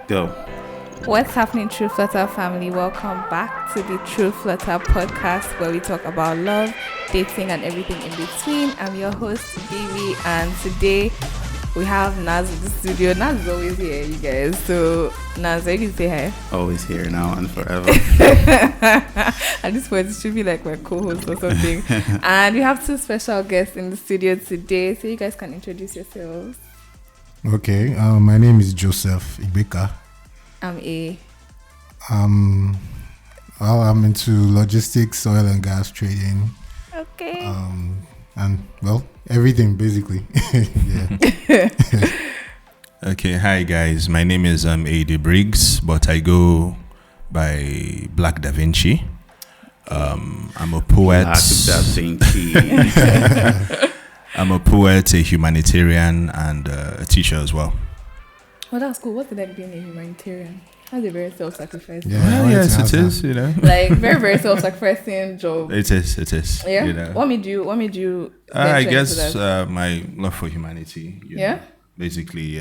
Go. What's happening, Trueflutter family? Welcome back to the Trueflutter podcast, where we talk about love, dating, and everything in between. I'm your host, boyyy, and today we have Naz in the studio. Naz is always here, you guys. So, Naz, you can say hi. Always here now and forever. At this point, it should be like my co-host or something. And we have two special guests in the studio today, so you guys can introduce yourselves. Okay, my name is Joseph Ibeka. I'm A. Well, I'm into logistics, oil and gas trading. Okay. And well, everything basically. Yeah. Okay, hi guys. My name is A.D. Briggs, but I go by Black Da Vinci. I'm a poet. Black Da Vinci. I'm a poet, a humanitarian, and a teacher as well. Well, that's cool. What's it like being a humanitarian? That's a very self-sacrificing. Yeah, Yes, it is. You know, Like very, very self-sacrificing job. it is. Yeah. You know? What made you? I venture guess into that? my love for humanity. You Yeah? know, basically,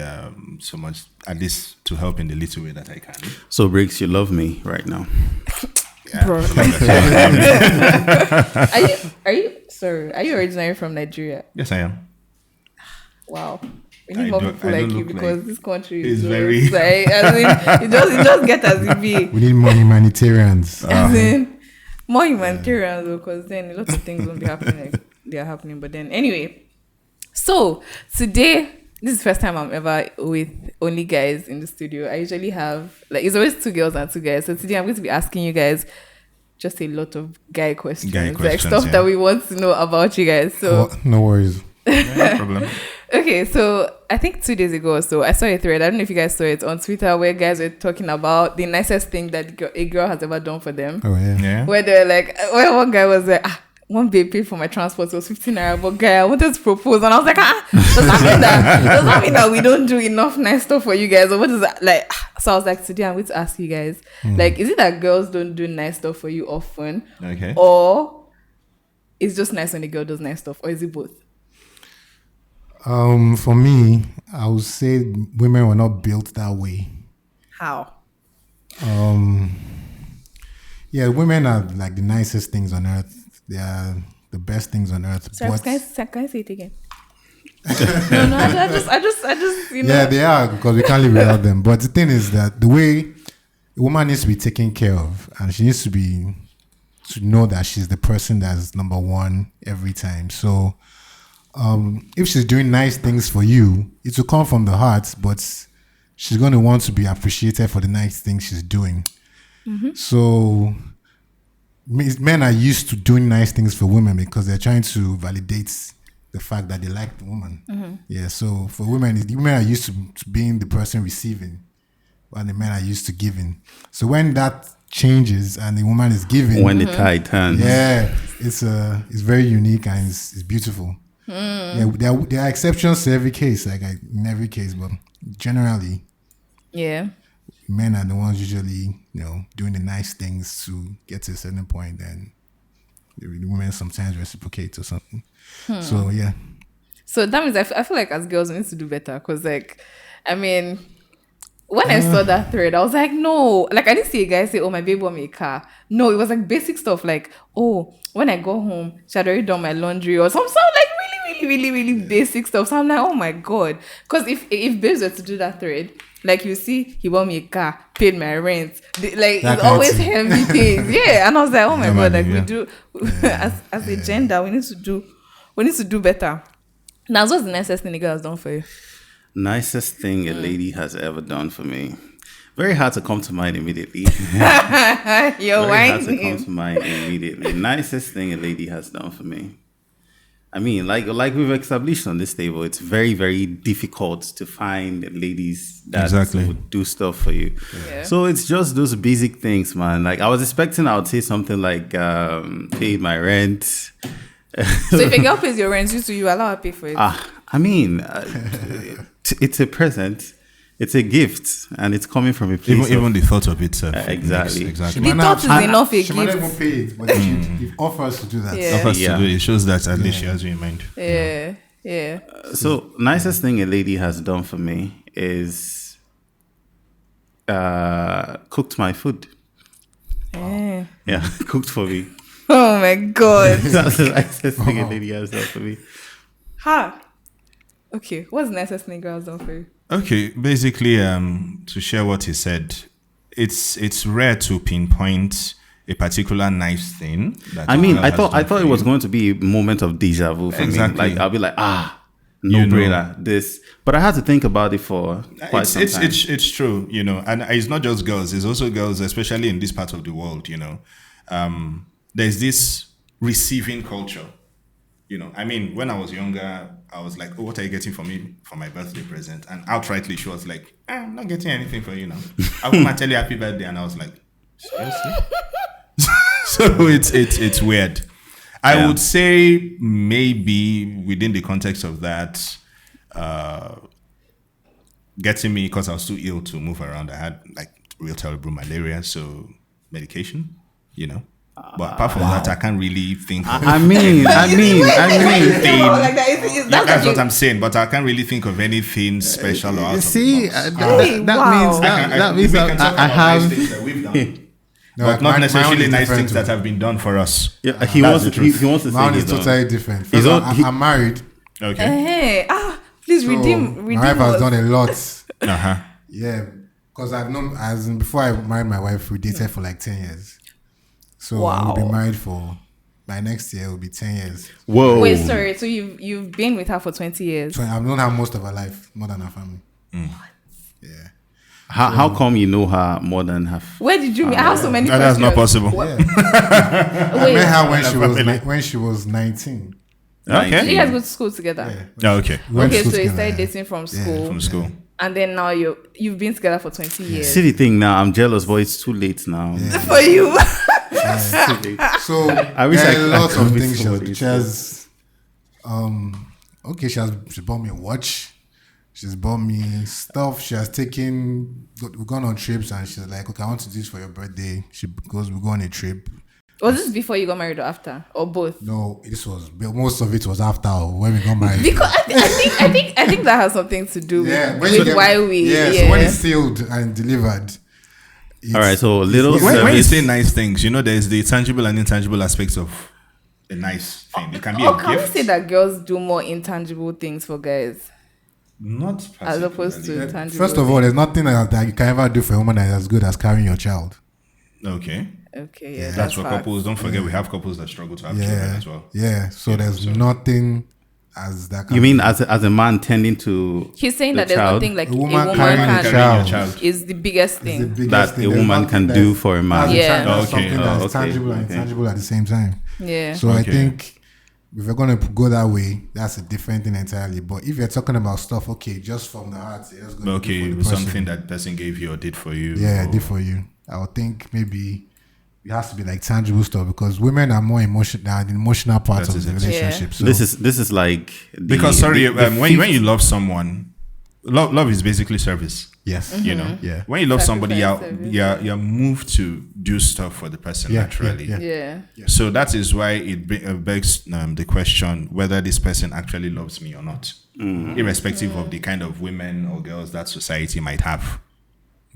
so much, at least to help in the little way that I can. So, Briggs, you love me right now. Bro. Are you originally from Nigeria? Yes, I am. Wow. We need more don't- people I like don't you look because like- this country It's is very- like, as in, it just get as it be. We need more humanitarians. As in, more humanitarians, because then a lot of things won't be happening like they are happening. But then, anyway, so today, this is the first time I'm ever with only guys in the studio. I usually have, like, it's always two girls and two guys. So today I'm going to be asking you guys just a lot of guy questions. Like stuff that we want to know about you guys. So, No worries. No problem. okay, so I think 2 days ago or so, I saw a thread. I don't know if you guys saw it on Twitter, where guys were talking about the nicest thing that a girl has ever done for them. Oh yeah. Yeah. Where they're like, where one guy was like, one babe paid for my transport, it was 15 naira, but guy, I wanted to propose, and I was like, does that mean that we don't do enough nice stuff for you guys, or what is that like? So I was like, today I'm going to ask you guys, like, is it that girls don't do nice stuff for you often, Okay. or it's just nice when a girl does nice stuff, or is it both? For me, I would say women were not built that way. How? Yeah, women are like the nicest things on earth. They are the best things on earth. Sorry, but can I say it again? no, I just, you know. yeah, they are, because we can't live without them. But the thing is that the way a woman needs to be taken care of, and she needs to know that she's the person that's number one every time. So if she's doing nice things for you, it will come from the heart, but she's going to want to be appreciated for the nice things she's doing. Mm-hmm. So men are used to doing nice things for women because they're trying to validate the fact that they like the woman. Mm-hmm. Yeah, so for women are used to being the person receiving, while the men are used to giving. So when that changes and the woman is giving, When the tide turns. yeah, it's very unique and it's beautiful. Yeah, there are exceptions to every case, in every case, but generally, Yeah. men are the ones usually, doing the nice things to get to a certain point, and the women sometimes reciprocate or something. So yeah. So that means I feel like as girls we need to do better, because like, I mean, when I saw that thread, I was like, no, like I didn't see a guy say, oh, my baby bought me a car. No, it was like basic stuff like, oh, when I go home, she had already done my laundry or some like really basic stuff. So I'm like, oh my god, because if babes were to do that thread, like you see, he bought me a car, paid my rent, like That it's kind of always thing. heavy things. Yeah, and I was like, oh my god, like we yeah. do as a gender, we need to do better. Now, what's the nicest thing the girl has done for you? Nicest thing a lady has ever done for me. Very hard to come to mind immediately. You're Very hard to come whining. to mind immediately. Nicest thing a lady has done for me. I mean, like we've established on this table, it's very, very difficult to find ladies that Exactly. would do stuff for you. Yeah. So it's just those basic things, man. Like I was expecting I would say something like paid my rent. So if a girl pays your rent, you allow her to pay for it. I mean, it's a present. It's a gift, and it's coming from a place. Even the thought of it. Exactly. Exactly. The thought is enough a She might not gift. even pay it, but she offers to do that. Yeah. Offers Yeah. to do it shows that at least she has you in mind. Yeah. So, nicest thing a lady has done for me is cooked my food. Eh. Yeah, cooked for me. Oh my god. That's the nicest thing a lady has done for me. Ha. Okay, what's the nicest thing girls done for you? Okay, basically, to share what he said, it's rare to pinpoint a particular nice thing. That I a mean, girl I has thought done it for was you. going to be a moment of deja vu for Exactly. me. Like I'll be like, no You know. brainer, this. But I had to think about it for quite some time. It's true, and it's not just girls. It's also girls, especially in this part of the world. There's this receiving culture. I mean, when I was younger, I was like, "Oh, what are you getting for me for my birthday present?" And outrightly, she was like, "I'm not getting anything for you now. I will not tell you happy birthday." And I was like, "Seriously?" So it's weird. I would say maybe within the context of that, getting me because I was too ill to move around. I had like real terrible malaria, so medication. But apart from that, I can't really think. I mean, Like that. That's what I'm saying. But I can't really think of anything special or out see, of the box. that means I have. Things that we've done, No, but not mine necessarily is nice different things too. that have been done for us. Yeah, he That's wants the to. He truth. wants to say Mine is his own. totally different. He's First, on- I'm married. Okay. Hey, please So redeem my wife has us. done a lot. Uh-huh. Yeah, because I've known, as in before I married my wife, we dated for like 10 years. So Wow. we'll be married by next year, it will be 10 years. Whoa. Wait, sorry. So you've been with her for 20 years? So I've known her most of her life, more than her family. Yeah. How come you know her more than half? Where did you meet? I have so many That's not questions. possible. Yeah. I Wait, met her when That's she was 19. Okay. did you guys go to school together? Yeah. Okay. We went to Okay, school so you together, started yeah. dating from Yeah, school, From school. and then now you've been together for 20 years. See the thing now, I'm jealous, but it's too late now. For you. It's too late. So I wish there are I lots could of meet things somebody. she has. She bought me a watch. She's bought me stuff. She has we've gone on trips, and she's like, "Okay, I want to do this for your birthday." We go on a trip. Was this before you got married or after, or both? No, most of it was after when we got married. Because I think that has something to do yeah, with why we. So when it's sealed and delivered. All right, so little When you service. say nice things, there's the tangible and intangible aspects of a nice thing. It can be Or a can we gift. say that girls do more intangible things for guys Not as opposed particularly. to tangible? First of all, there's nothing that you can ever do for a woman that is as good as carrying your child. Okay. Okay, yeah, That's for facts. couples. Don't forget we have couples that struggle to have children Yeah, as well. yeah. So there's nothing as that. You mean as a man tending to He's saying the that there's child? nothing like A a woman woman carrying can a Carrying your child. child. is the biggest the thing. biggest that thing. a There's woman nothing can that's- do for a man? Yeah. That's Okay, something that's okay, tangible and okay. intangible at the same time. Yeah. So I Okay. think if we're gonna go that way, that's a different thing entirely. But if you're talking about stuff, okay, just from the heart, you're just gonna do Okay, for the person. something that person gave you or did for you. Yeah, or- did for you. I would think maybe it has to be like tangible stuff because women are more emotional than the emotional part That of is the it. relationship. So This is like Because when fifth- you love someone, love is basically service. yes, You know, Yeah. When you love somebody, Sacrifice, you're moved to do stuff for the person Yeah, naturally. yeah. Yeah. So that is why it begs the question whether this person actually loves me or not, irrespective of the kind of women or girls that society might have.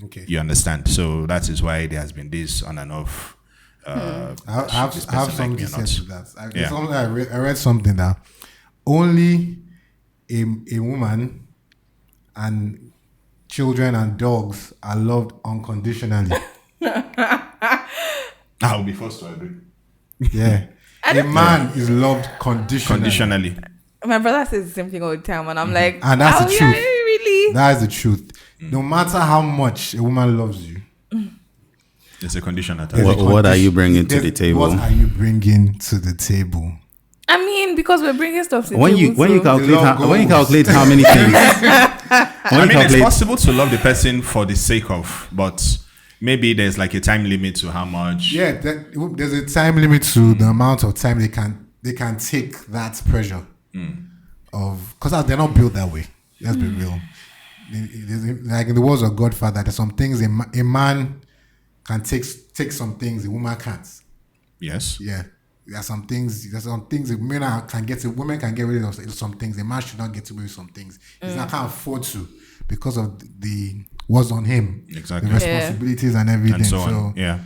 Okay. You understand? So that is why there has been this on and off. I should have this something person like me to or say not? to that. Yeah. I read something that only a woman and children and dogs are loved unconditionally. I'll be forced to agree. Yeah. A man is loved conditionally. Conditionally. My brother says the same thing all the time, and I'm like, And that's the yeah, truth. really? That is the truth. No matter how much a woman loves you, It's a condition at there's What- a what are you condition- bringing to there's- the table? What are you bringing to the table? I mean, because we're bringing stuff to the when you table when you too. calculate love when you goals. calculate how many things I mean, it's possible to love the person for the sake of, but maybe there's like a time limit to how much. Yeah, there's a time limit to the amount of time they can take that pressure of because they're not built that way. Let's be real. Like in the words of Godfather, there's some things a man can take some things a woman can't. Yes. Yeah. There's some things women can get rid of some things. A man should not get away with some things. He's not can't afford to because of the was on him. Exactly. The responsibilities and everything. And so on. Yeah.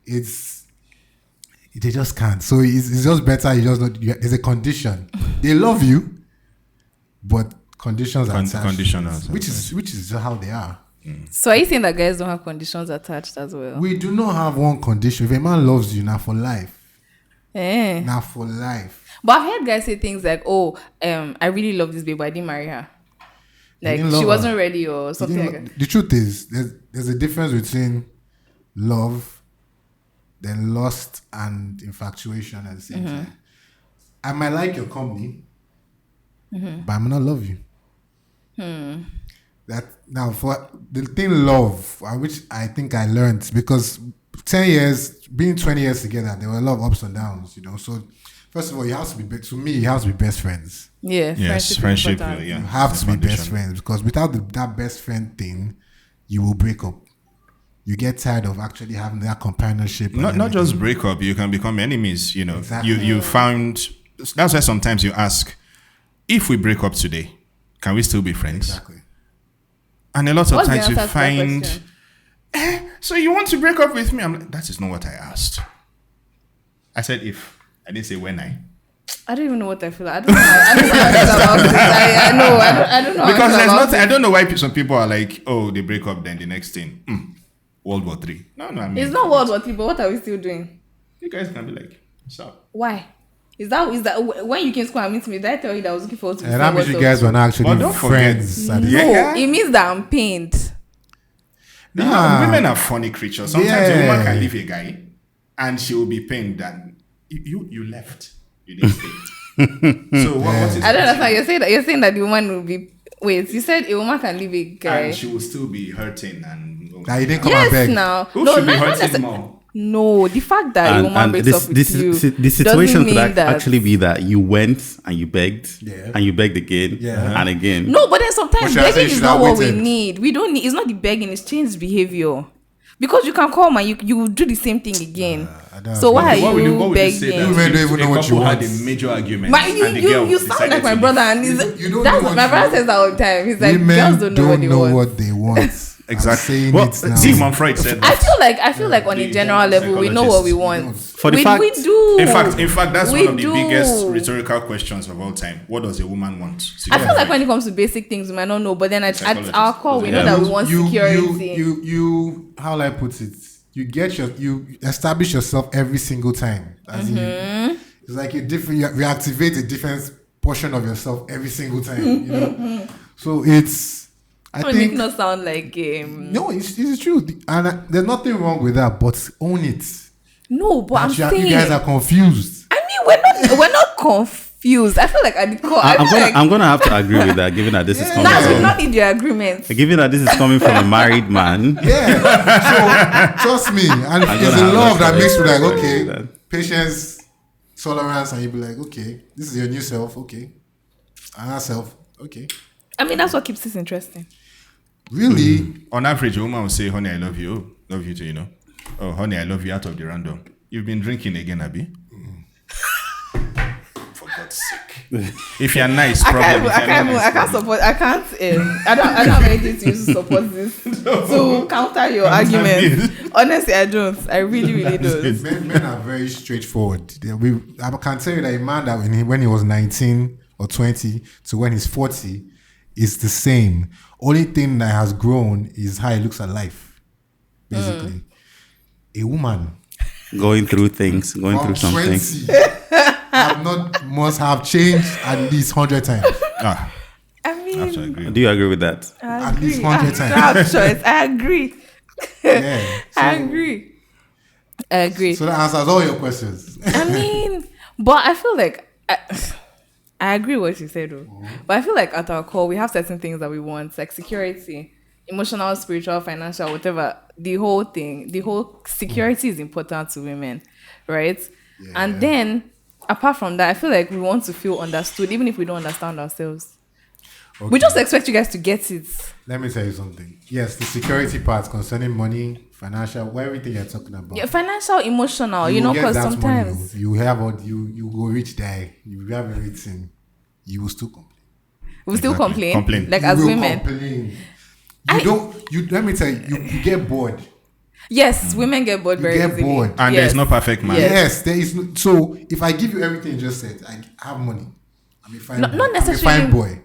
They just can't. So it's just better. You just not. There's a condition. They love you, but conditions are attached. Conditionals. Which is how they are. So are you saying that guys don't have conditions attached as well? We do not have one condition. If a man loves you, now for life. Now for life. But I've heard guys say things like, "Oh, I really love this babe, but I didn't marry her. Like she wasn't ready or something like that." The truth is, there's a difference between love, then lust, and infatuation at the same time. I might like your company, but I might not love you. That now for the thing love, which I think I learned because 10 years, being 20 years together, there were a lot of ups and downs, So first of all, you have to be to me, you have to be best friends. Yeah, yes, friendship. Yeah, you have to be best friends because without that best friend thing, you will break up. You get tired of actually having that companionship. Not just break up, you can become enemies. Exactly. You found that's why sometimes you ask, if we break up today, can we still be friends? Exactly. And a lot of What's the times you answer to that find, question? so you want to break up with me? I'm like, that is not what I asked. I said if. I didn't say when I don't even know what I feel. I don't know. I don't know how I feel about this. I don't know. Because there's nothing. I don't know why some people are like, oh, they break up, then the next thing, World War III. No, I mean, it's not World War III, but what are we still doing? You guys can be like, what's up? Why? Is that when you came to school and meet me? Did I tell you that I was looking forward to? And that means you guys were not actually don't friends. forget. No, it means that I'm pained. Women are funny creatures. Sometimes a woman can leave a guy, and she will be pained that you left. You didn't stay. So what is? I don't understand. You're saying that the woman will be. Wait, you said a woman can leave a guy, and she will still be hurting and. That you didn't come and beg. Now. Who should be hurting more? No, the fact that a woman breaks up with you the situation could that actually be that you went and you begged, and you begged again and again. No, but then sometimes begging is not what we waited. need. We don't need. It's not the begging. It's changed behavior. Because you can come and you will do the same thing again. So why are you begging? Women don't even know what you want. Had a major argument. You sound like my brother, and that's what my brother says all the time. He's like, girls don't know what they want. Exactly. Well, Sigmund Freud said that. I feel like on a general level, we know what we want. For the fact, we do. In fact, that's one of the biggest rhetorical questions of all time. What does a woman want? I feel like when it comes to basic things, we might not know, but then at our core, we know that we want security. You how will I put it? You establish yourself every single time. As in it's like you reactivate a different portion of yourself every single time. So it's. I think it not sound like no, it's true, and there's nothing wrong with that. But own it. No, but I'm saying you guys are confused. I mean, we're not confused. I feel like at the core, I'm gonna have to agree with that, given that this is coming. Now we not need your agreement. Given that this is coming from a married man. Yeah. So trust me, and it's the love that makes you like, okay, patience, tolerance, and you be like, okay, this is your new self, okay, another self, okay. I mean, that's what keeps this interesting. Really? On average, a woman will say, honey, I love you. Oh, love you too, Oh, honey, I love you out of the random. You've been drinking again, Abby? For God's sake. If you're nice, problem. I can't support. I can't. I don't have anything to use to support this. To counter your argument. Honestly, I don't. I really don't. Men are very straightforward. I can tell you that a man that when he was 19 or 20 to when he's 40 is the same. Only thing that has grown is how he looks at life. Basically, a woman going through things, going through something. 20 must have changed at least 100 times. I mean, do you agree with that? At least 100 times. I agree. Yeah, I agree. So that answers all your questions. I mean, but I feel like I agree with what you said, though. But I feel like at our core, we have certain things that we want, like security, emotional, spiritual, financial, whatever. The whole security is important to women, right? Yeah. And then, apart from that, I feel like we want to feel understood, even if we don't understand ourselves. Okay. We just expect you guys to get it. Let me tell you something. Yes, the security part concerning money, financial, everything you're talking about. Yeah, financial, emotional, because sometimes you have you go rich die, you have everything, you will still complain. Complain. Like you as will women. Complain. Let me tell you, you get bored. Yes, women get bored very get easily. bored. And Yes. there's no perfect man. Yes, there is no, so if I give you everything you just said, I have money. I'm a fine boy. not necessarily- I'm a fine boy.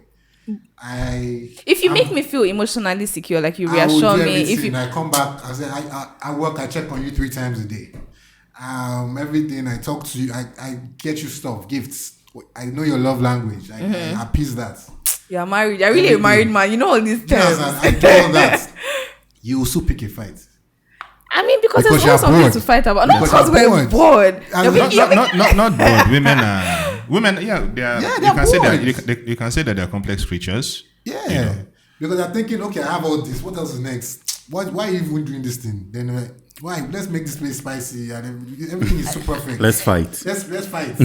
If you make me feel emotionally secure, like you I will reassure do me, everything. I come back, I say I work, I check on you 3 times a day. Everything, I talk to you, I get you stuff, gifts. I know your love language. I appease that. you're married, you're really a married man, you know all these terms. Yes, I do all that. You also pick a fight. I mean, because Because there's you're always something bored. to fight about. Not Because because you're we're bored. bored. And Not bored. Women. Yeah, they are. Yeah, you they're can say bored. that. You can say that they're complex creatures. Yeah. You know. Because I'm thinking, okay, I have all this. What else is next? Why are you even doing this thing? Then why? Let's make this place spicy and everything is so perfect. Let's fight. Let's fight.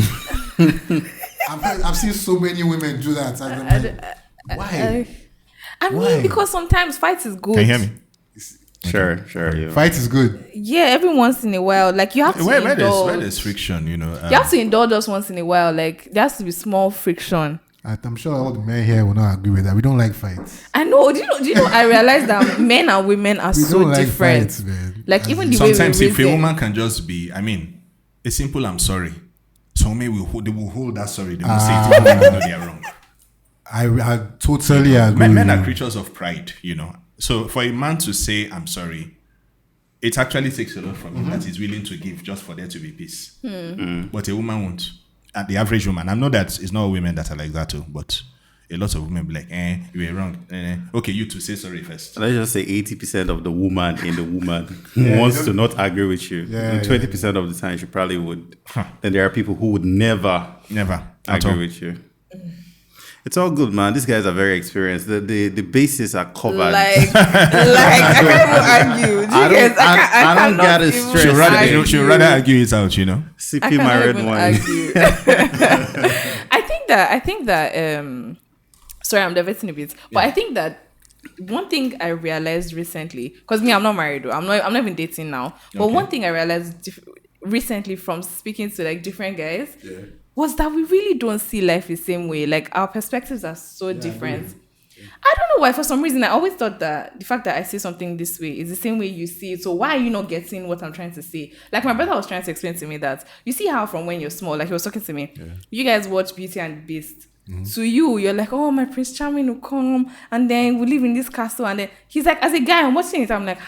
I've seen so many women do that. And I'm like, why? I mean, Why? because sometimes fight is good. Can you hear me? Sure. Yeah. Fight is good. Yeah, every once in a while, like you have to Where indulge. there's friction, you know. You have to indulge us once in a while. Like there has to be small friction. I'm sure all the men here will not agree with that. We don't like fights. I know. Do you know? I realize that men and women are We so don't like different. fights, man. Like even the way Sometimes we if a reason. woman can just be, I mean, a simple "I'm sorry," so they will hold that sorry. They will say it even though they are wrong. I totally agree. Men with are you. creatures of pride, you know. So for a man to say "I'm sorry," it actually takes a lot from him that he's willing to give just for there to be peace. But a woman won't. And the average woman, I know that it's not all women that are like that too, but a lot of women be like, you were wrong. Okay, you two say sorry first. Let's just say 80% of the woman in the woman wants to not agree with you. Yeah, And 20% of the time she probably would. Then there are people who would never Never. At agree all. with you. It's all good, man. These guys are very experienced. The bases are covered. Like I can't even argue. I don't get it straight. She'd rather argue it out, you know. I Sipping my cannot red even wine. argue. I think that sorry, I'm diverting a bit. But I think that one thing I realized recently, because me, I'm not married, though. I'm not even dating now. But one thing I realized recently from speaking to like different guys was that we really don't see life the same way. Like our perspectives are so different. I don't know why. For some reason, I always thought that the fact that I see something this way is the same way you see it. So why are you not getting what I'm trying to say? Like my brother was trying to explain to me that you see how from when you're small, like he was talking to me, you guys watch Beauty and the Beast. To you, you're like, oh, my Prince Charming will come and then we live in this castle. And then he's like, as a guy, I'm watching it. I'm like,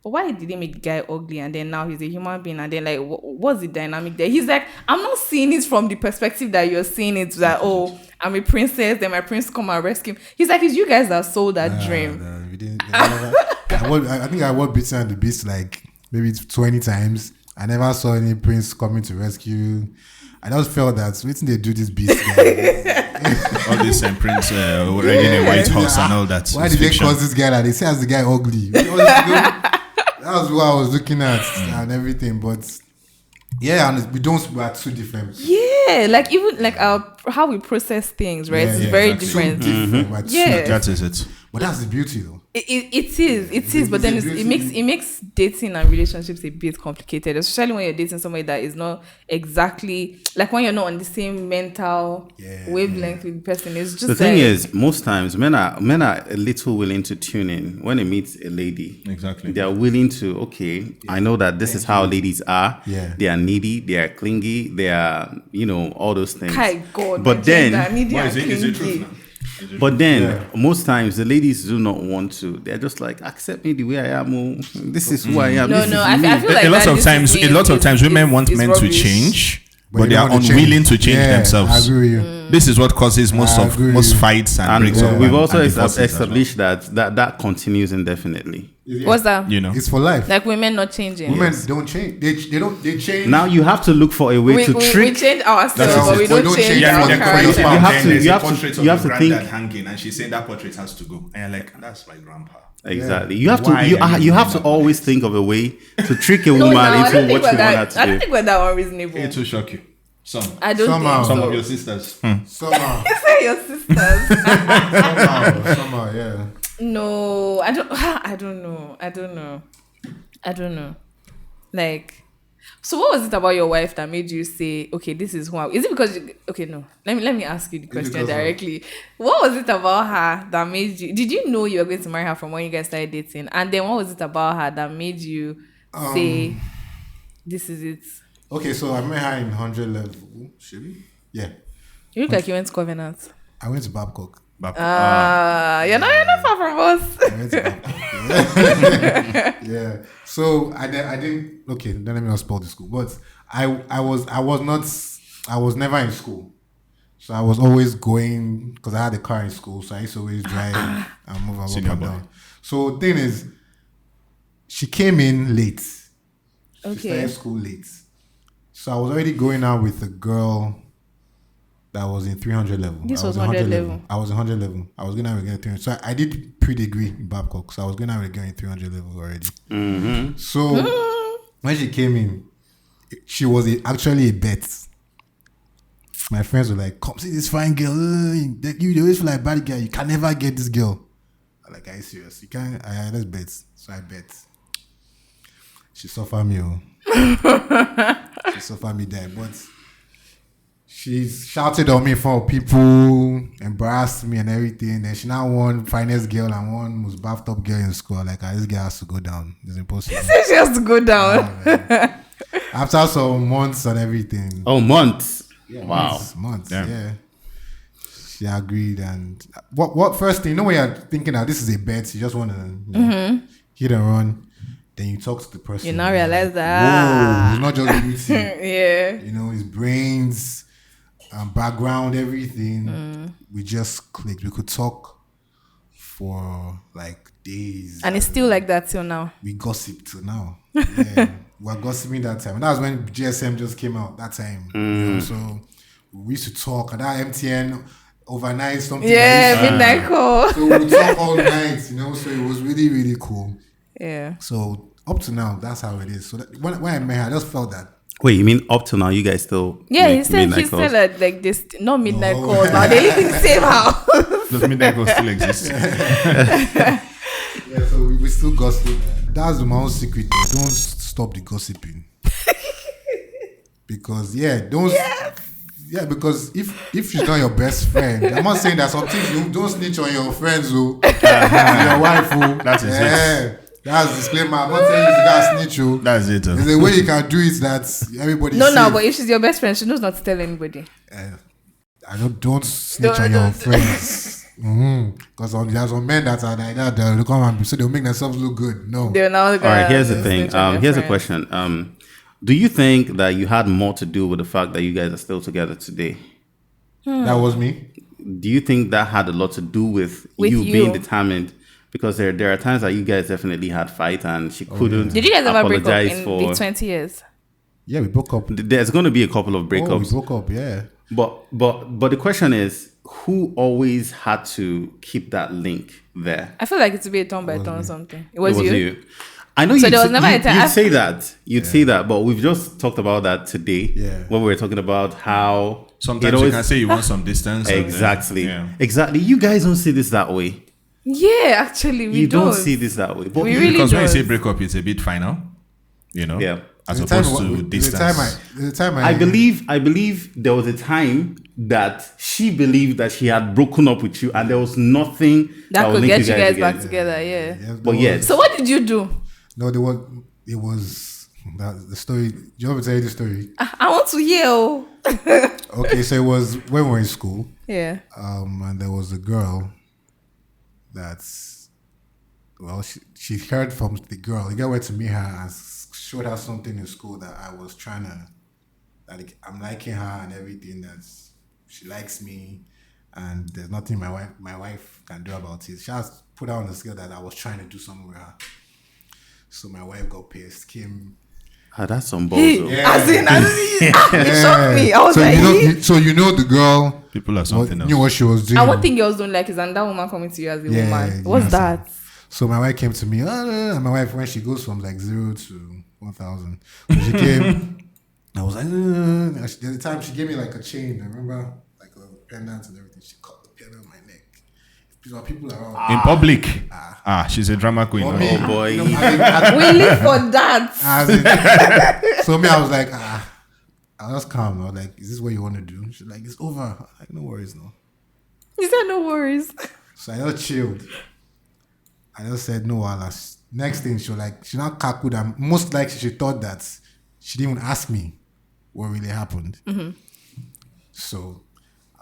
but why did they make the guy ugly? And then now he's a human being. And then like, what's the dynamic there? He's like, I'm not seeing it from the perspective that you're seeing it. That, oh, I'm a princess, then my prince come and rescue him. He's like, it's you guys that sold that dream. No, we didn't. I think I watched Beauty and the Beast like maybe 20 times. I never saw any prince coming to rescue. I just felt that waiting they do this beast guy. All this prince already in a white horse and all that. Why It's did they fiction. cause this guy that they say as the guy ugly? That was what I was looking at and everything. But yeah, and we are two different. Yeah, like even like how we process things, right? Yeah, it's yeah, very exactly. different. We're two. Yeah. That is it. But that's the beauty though. It is, but then it makes dating and relationships a bit complicated, especially when you're dating somebody that is not exactly like when you're not on the same mental wavelength with the person. It's just The thing is, most times men are a little willing to tune in when they meet a lady. Exactly. They are willing to. Okay, I know that this is how ladies are. Yeah. They are needy. They are clingy. They are, all those things. Hi God. But then, Why is it truth now? But then, most times the ladies do not want to. They're just like, accept me the way I am. Oh, this is who I am. No, this no, is I me." feel like A lot of that times, women want men to rubbish. change, But but you they don't are want to unwilling to change I themselves. agree with you. This is what causes most I agree. fights and And breaks up. we've and- also and divorces as well. established that continues indefinitely. What's that? You know, It's for life. Like women not changing. Women don't change. They change. Now you have to look for a way we to trick. change ourselves, That's but we it. don't We don't change change our for the character. spouse. You have to think. hanging, and she's saying that portrait has to go, and you're like, that's my grandpa. Exactly. You have Why to. are you You have to doing that? always think of a way to trick a No, woman I into don't what think you we're want her that. to I do. don't think we're that unreasonable. It will shock you. Some I don't Somehow. some think of so. your sisters. Somehow, You say your sisters. somehow, yeah. No, I don't. I don't know. Like, So what was it about your wife that made you say, okay, this is who is it because okay, no. Let me ask you the question because directly. What was it about her that made you did you know you were going to marry her from when you guys started dating? And then what was it about her that made you say this is it? Okay, so I met her in 100 level. Should we? Yeah. You look like you went to Covenant. I went to Babcock. You're not far from us. I went to Babcock. Yeah. So I didn't. Okay, then let me not spoil the school. But I was never in school. So I was always going because I had a car in school. So I used to always drive and move up and down. So the thing is, she came in late. She started school late. So I was already going out with a girl that was in 300 level. This was 100 level. I was 100 level. I was going out with a girl in 300. So I did pre-degree in Babcock. So I was going out with a girl in 300 level already. Mm-hmm. So when she came in, she was actually a bet. My friends were like, come see this fine girl. You always feel like bad girl. You can never get this girl. I'm like, are you serious? You can't. Let's bet. So I bet. She suffered me. She suffered me there. But she shouted on me in front of people, embarrassed me and everything. Then she now won finest girl and won most bathed up girl in school. Like, this girl has to go down. It's impossible. You said she has to go down. After some months and everything. Oh, months. Yeah, wow. Months. Yeah. She agreed. And what first thing, you know when you're thinking that this is a bet, you just want to hit and run. Then you talk to the person. You now realize that. Whoa, he's not just beauty. Yeah. You know, his brains, background, everything. We just clicked. We could talk for like days. And it's still like that till now. We gossip till now. Yeah. We were gossiping that time. And that was when GSM just came out that time. You know, so we used to talk. And that MTN overnight something. Yeah, midnight call. So we talk all night, you know. So it was really, really cool. Yeah. So up to now, that's how it is. So that, when I met her, I just felt that. Wait, you mean up to now, you guys still? Yeah, make he said midnight calls? that like this, not midnight calls. Now they live in the same house. Does midnight calls still exist? Yeah, so we still gossip. That's my own secret. Though. Don't stop the gossiping. Because because if she's not your best friend, I'm not saying that sometimes you don't snitch on your friends who your wife who That's it. That's disclaimer. I'm not saying you gotta snitch you. That's it. There's a way you can do it that everybody No, but if she's your best friend, she knows not to tell anybody. I don't snitch on your friends. Because there's some men that are like that, they'll come and so they'll make themselves look good. No. They're now All right, here's the thing. Here's a question. Do you think that you had more to do with the fact that you guys are still together today? That was me. Do you think that had a lot to do with you being determined? Because there are times that you guys definitely had fight and she couldn't. Did you guys ever break up apologize in for the 20 years? Yeah, we broke up. There's going to be a couple of breakups. We broke up, yeah. But the question is, who always had to keep that link there? I feel like it would be a turn by turn something. It was you. I know So there was never a time- you'd say that. You'd say that, but we've just talked about that today. Yeah. When we were talking about how Sometimes you can say you want some distance. Exactly. Yeah. Exactly. You guys don't see this that way. Yeah, actually, we You don't see this that way. But We really Because when you don't. say break up, it's a bit final. You know? Yeah. As opposed to distance. The time I believe there was a time that she believed that she had broken up with you and there was nothing that would could link get you guys again. back together. Yeah. But yet, So what did you do? No, it was the story. Do you want me to tell you the story? I want to hear. Oh. Okay, so it was when we were in school. Yeah. And there was a girl that's, well, she heard from the girl. The girl went to meet her and showed her something in school that I was trying to, that I'm liking her and everything, that she likes me and there's nothing my wife can do about it. She has put her on the scale that I was trying to do something with her. So my wife got pissed, came. that's some bozo. It shocked me. I was So you know the girl. People are something else. Knew what she was doing. And one thing girls don't like is another woman coming to you as a woman. What's that? So my wife came to me. And my wife, when she goes from like 0 to 1,000, so she came. I was like, There's the time she gave me like a chain. I remember, like a pendant and everything. She cut the pendant on my neck. There are people around. In public. She's a drama queen. For me, Oh, boy. you know, I We live for that. so me, I was like, I was calm. I was like, is this what you want to do? She's like, it's over. I was like, no worries, no. He said no worries. So I just chilled. I just said no, Alas. Next thing, she not cackled, and most likely she thought that she didn't even ask me what really happened. So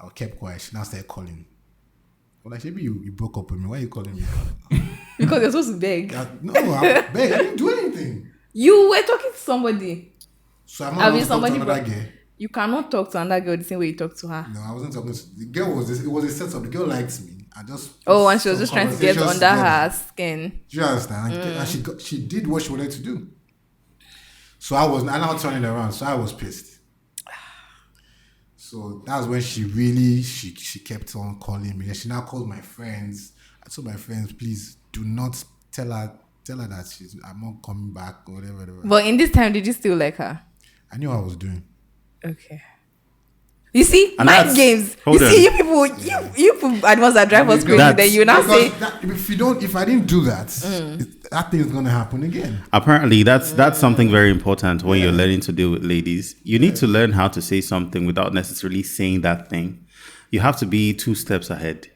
I kept quiet. She now started calling. Well, like, maybe you broke up with me. Why are you calling me? Because you're supposed to beg. No, I didn't do anything. You were talking to somebody. So I'm not I mean, talking to somebody another girl. You cannot talk to another girl the same way you talk to her. No, I wasn't talking to the girl. It was a setup. The girl liked me. I just And she was just some trying to get conversations under together. her skin. Do you understand? And she did what she wanted to do. So I now turning around. So I was pissed. So that was when she kept on calling me. And she now called my friends. I told my friends, please do not tell her that I'm not coming back or whatever. But in this time, did you still like her? I knew what I was doing. Okay. You see, And mind that's- games. You hold on. see, you people advance that drive us crazy. Then you now say, If I didn't do that, that thing's gonna happen again. Apparently, that's something very important when you're learning to deal with ladies. You need to learn how to say something without necessarily saying that thing. You have to be 2 steps ahead.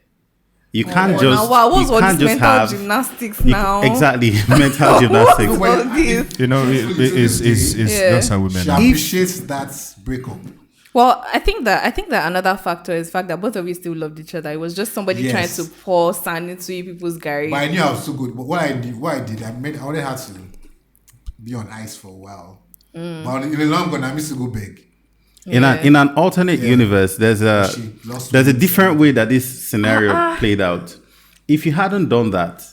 You can't just. now, wow, what's you all can't this just mental have gymnastics you- now? Exactly, mental gymnastics. What's all this? You know, it's Yeah. just how women She are. appreciates that breakup. Well, I think that another factor is the fact that both of you still loved each other. It was just somebody Yes. trying to pour sand into you people's garage. But I knew I was so good. But what I did, I only had to be on ice for a while. But in the long run, I used to go big. In an alternate universe, there's a She lost different way that this scenario played out. If you hadn't done that,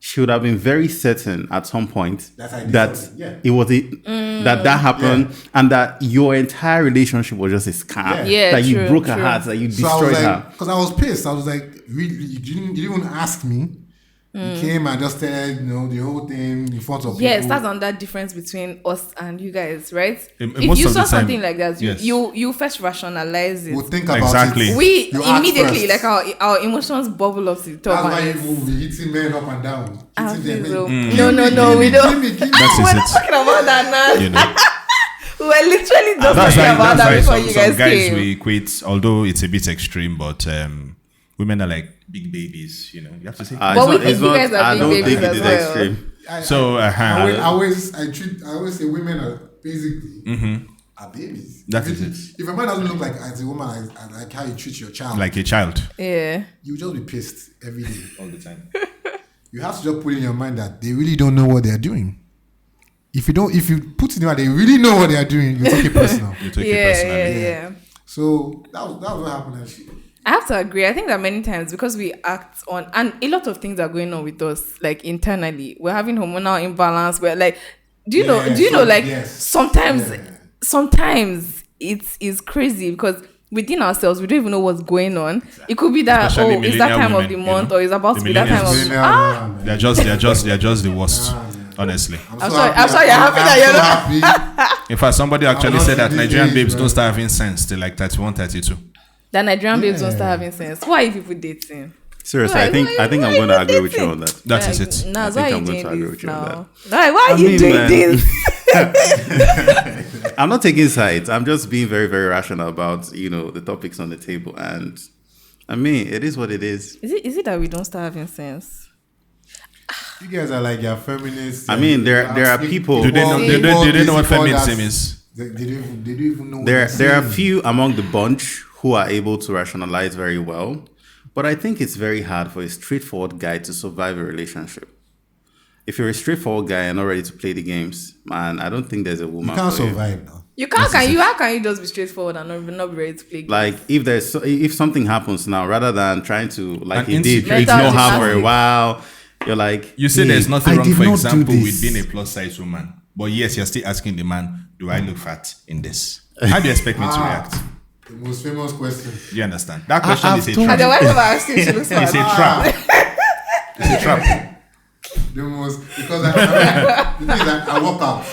she would have been very certain at some point That I did that something, yeah. it was that happened and that your entire relationship was just a scam. Yeah. Yeah, that you true, broke her true. heart, that you So I was destroyed like, her. because I was pissed. I was like, really, you didn't even ask me. You came and just said, the whole thing in front of Yes, people. that's another difference between us and you guys, right? If most you of saw the time, something like that, yes. you first rationalize it. We'll think about Exactly. it. We You act immediately, first. like our emotions bubble up to the top. That's why and you will be hitting men up and down. Ah, Hitting them. please, oh. Give No, me, we give don't. me, give me. That is We're it. not talking about that now. You know, We were literally just that's talking about that why before some you guys guys came. we equate, although it's a bit extreme, but women are like big babies. You know, you have to say. But we think you guys are I big don't babies think it as is well. extreme. So I always say women are basically are babies. That if is If a man doesn't look like as a woman, like how you treat your child, like a child Yeah. you just be pissed every day. all the time. You have to just put in your mind that they really don't know what they're doing. If you put in your mind they really know what they are doing, you take it personal. You take it personally. Yeah. So that was what happened. Actually. I have to agree. I think that many times because we act on, and a lot of things are going on with us, like internally. We're having hormonal imbalance. We're like, do you know? Yes. Sometimes it's crazy because within ourselves we don't even know what's going on. It could be that Especially it's that millennial time of women, the you month, know? or it's about The to be that time of millennials. the They're just the worst. Honestly. I'm sorry you're happy that you're not. happy. In fact, somebody actually not said that in this Nigerian age, babes bro. don't start having sense till like 31, 32. That Nigerian babes don't start having sense. Why are people dating? Seriously, Why- I think why- I'm why going to you agree with you dating? on that. That is it. Nah, I why think are you I'm going to doing agree this with you on now? Why are I you mean, doing man. this? I'm not taking sides. I'm just being very, very rational about, the topics on the table. And I mean, it is what it is. Is it that we don't start having sense? You guys are like your feminists. I mean, there are people. Do they know? See? Do they know what People feminism that- is? They don't even know. What There they're are saying. few among the bunch who are able to rationalize very well. But I think it's very hard for a straightforward guy to survive a relationship. If you're a straightforward guy and not ready to play the games, man, I don't think there's a You woman can't for you. survive now. You can't. How can you just be straightforward and not be ready to play games? Like if something happens now, rather than trying to like And he did mental ignore her for a gymnastics. while, you're like You say "Hey, there's nothing I wrong, did for not do example, this." with being a plus size woman. But yes, you're still asking the man, do I look fat in this? How do you expect me to react? The most famous question. Do you understand? That question I've is a told and trap. then why never ask you if she looks It's a fat? trap. It's a trap. The most because the thing is that I work out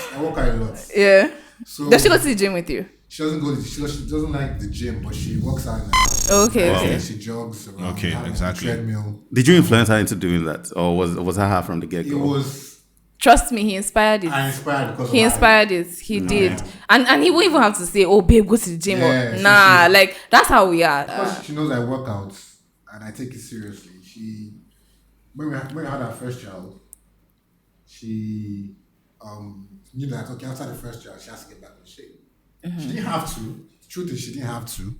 a lot. Yeah. So Does she go to the gym with you? She doesn't go. She doesn't like the gym, but she works out in the house. Okay, Wow. okay. She jogs around. Okay, have exactly. A treadmill. Did you influence her into doing that, or was that her from the get It go? was. Trust me, he inspired it. I inspired because He of inspired it. He did. And he won't even have to say, oh, babe, go to the gym. Yeah, Or, so nah, she- like, that's how we are. Because she knows I work out and I take it seriously. When we had our first child, she knew that okay, after the first child, she has to get back in shape. She didn't have to. The truth is, she didn't have to.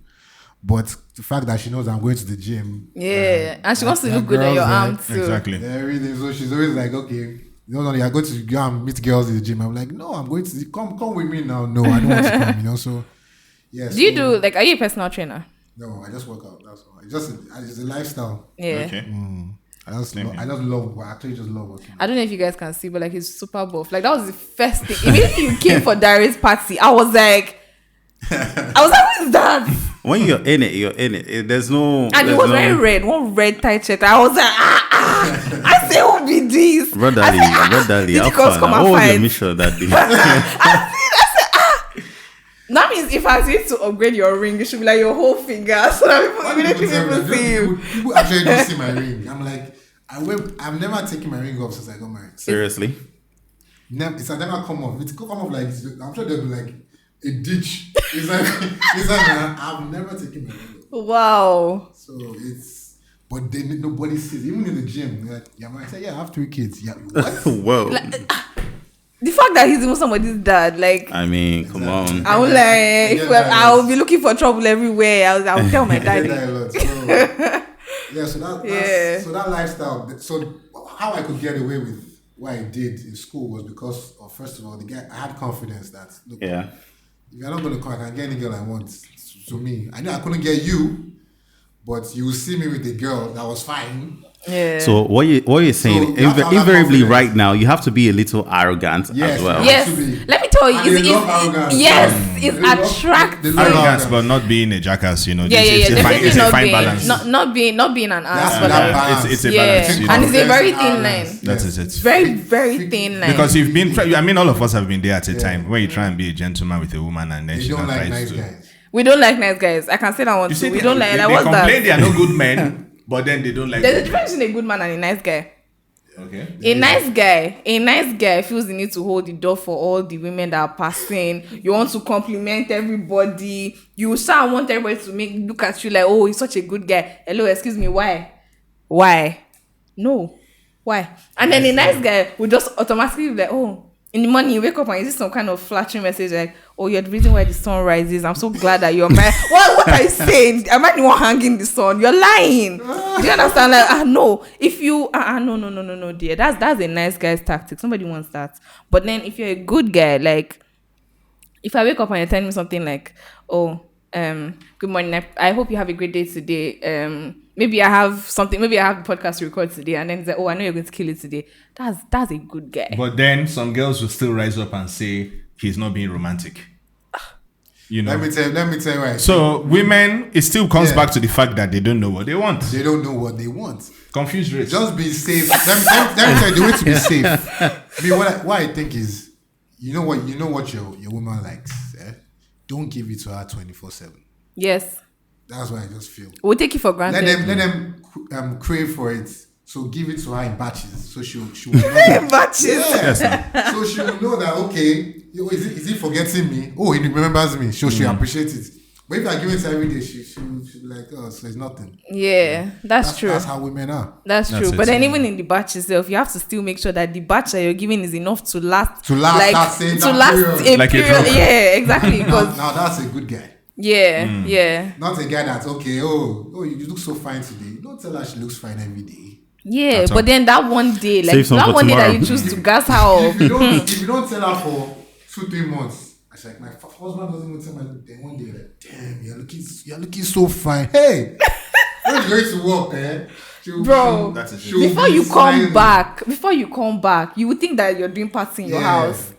But the fact that she knows I'm going to the gym, Yeah. And she wants to that look good at your girls, arm, too. Exactly. everything. So she's always like, okay, you're going to go and meet girls in the gym. I'm like, no, I'm going to come with me now. No, I don't want to come. So yeah. Do you do, like, are you a personal trainer? No, I just work out. That's all. It's a lifestyle. Yeah. Okay. I just love. I actually just love working. I don't know if you guys can see, but like he's super buff. Like that was the first thing. Immediately you came for Darius' party, I was like, what is that? When you're in it, you're in it. There's no. And there's it was no, very red, one red tight shirt. I was like, I say, who be this? Brother I Lee, said, brother Lee, did how you guys far come now? and What was your fight? mission that day? That means if I say to upgrade your ring, it should be like your whole finger, so that people immediately people see you. People actually don't see my ring. I'm like, I've never taken my ring off since I got married. Seriously? It's never come off. It's come off like I'm sure there'll be like a ditch. It's like I've never taken my ring off. Wow. So but then nobody sees. Even in the gym, they're like, yeah, man. I said, yeah, I have 3 kids. Yeah, what? Whoa. The fact that he's even somebody's dad, like, I mean, come on. I will I will be looking for trouble everywhere. I will tell my I get daddy. that a lot. So that lifestyle. So how I could get away with what I did in school was because of, first of all, I had confidence that look, Yeah. if you're not going to come, I can get any girl I want. To me, I know I couldn't get you, but you will see me with a girl that was fine. Yeah. So what you're saying, you have to have that invariably confidence. right now, you have to be a little arrogant Yes, as well. yeah. Yes, to be. let me tell you, And they love arrogance. it's They love- attractive. they love Arrogance, but not being a jackass, Yeah, It's definitely a not fine being, balance. not being an ass, That's but that like, balance. It's a yeah, balance. and it's a very thin Arrogance. line. That Yes. is it. Very, very thin line. Because you've been, all of us have been there at a time where you try and be a gentleman with a woman and then They she don't not like tries nice to. guys. We don't like nice guys. I can say that one You too. see, We they, don't like. they, Like, they what's complain that? they are no good men, but then they don't like. There's a women. difference between a good man and a nice guy. Okay. A nice guy feels the need to hold the door for all the women that are passing. You want to compliment everybody. You want everybody to look at you like, oh, he's such a good guy. Hello, excuse me, why? No, why? And then a nice guy will just automatically be like, oh, in the morning you wake up and you see some kind of flattering message like, oh, you're the reason why the sun rises. I'm so glad that you're my. What are you saying? Am I the one hanging the sun? You're lying. Do you understand? Like, no. If you no, dear. That's a nice guy's tactic. Somebody wants that. But then if you're a good guy, like, if I wake up and you're telling me something like, oh, good morning, I hope you have a great day today. Maybe I have the podcast to record today, and then it's like, oh, I know you're going to kill it today. That's a good guy. But then some girls will still rise up and say he's not being romantic. Let me tell you why. So women, it still comes Yeah. back to the fact that they don't know what they want. They don't know what they want. Confused race. Just be safe. Let me tell you the way to be safe. I mean, what I think is, you know what your woman likes. Don't give it to her 24/7. Yes. That's what I just feel. We'll take it for granted. Let them crave for it. So give it to her in batches. So she will know that. Batches. Yeah. So she will know that, okay, is he forgetting me? Oh, he remembers me. So she appreciates it. But if I give it to her every day, she'll be like, oh, so it's nothing. Yeah, that's true. That's how women are. That's That's true. it. But then even in the batch itself, you have to still make sure that the batch that you're giving is enough to last. That a period. Like a period. drug. Yeah, exactly. Now, Because now that's a good guy. yeah. Not a guy that's okay. Oh, you look so fine today. Don't tell her she looks fine every day. Yeah, That's but all. then that one day, like Save some that for one day that tomorrow. you choose to gas her up. If you don't tell her for 2-3 months, I was like, my husband doesn't even tell me. Then one day, like, damn, you're looking so fine. Hey, when you going to work, Bro, That's it. she'll before be you smiling. come back, you would think that you're doing party in your Yeah. house.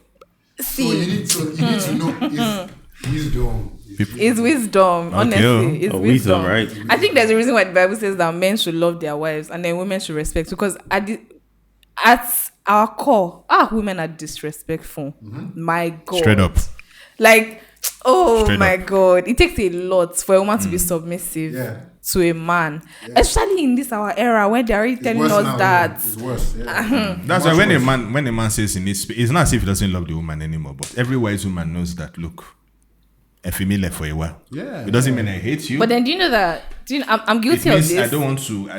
So you See, need to know it's wisdom. it's wisdom. Honestly, it's wisdom, right? I think there's a reason why the Bible says that men should love their wives and then women should respect, because at our core, women are disrespectful. My God, Straight up. Like, Oh Straight my up. God. It takes a lot for a woman to be submissive Yeah. to a man. Especially in this our era where they're already It's telling worse us now, that. yeah. It's worse. Yeah. That's Much why when worse. a man says he needs space, it's not as if he doesn't love the woman anymore. But every wise woman knows that. Look, if you left for a while, Yeah, it doesn't mean I hate you. But then do you know that I'm it guilty of means this. I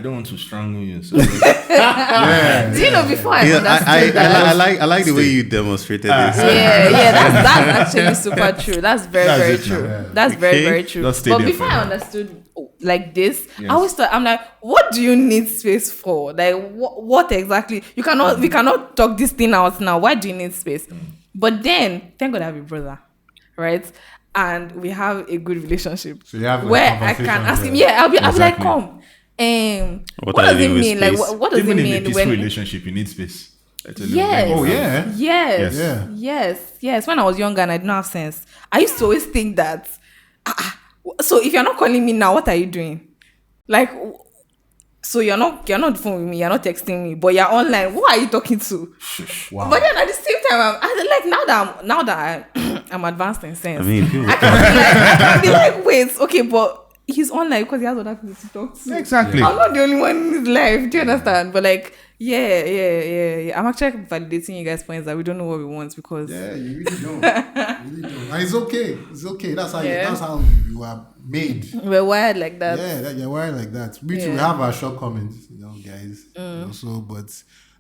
don't want to strangle you. So Yeah. Do you know before I Yeah, understood that? I like the way you demonstrated this. Yeah, that's actually super true. That's very, That's very it now. true. Yeah. That's very, Okay. very true. Just stay But there before I forever. understood like this, Yes. I always thought I'm like, what do you need space for? Like, what exactly? We cannot talk this thing out now. Why do you need space? But then, thank God I have a brother, right? And we have a good relationship So you have, like, where I can conversations ask him. there. Yeah, I'll be like, Exactly. come. What What are does you it doing with mean? Like, space? what does even it in a mean peaceful when? relationship, you need space. I tell you. Yes. Oh, yeah. Yes. Yeah. Yes. When I was younger and I didn't have sense, I used to always think that. So if you're not calling me now, what are you doing? Like, so you're not on the phone with me, you're not texting me, but you're online. Who are you talking to? Wow. But then at the same time, now that I'm advanced in sense, I mean, people, I can be like, wait, okay, but he's online because he has other people to talk to. Exactly. I'm not the only one in his life. Do you understand? But like, yeah. I'm actually validating you guys' points that we don't know what we want because Yeah, you really don't. You really don't. And it's okay. It's okay. That's how Yeah. that's how you are made. we're wired like that. Yeah, that you're wired like that. We too Yeah. have our shortcomings, guys. Also, but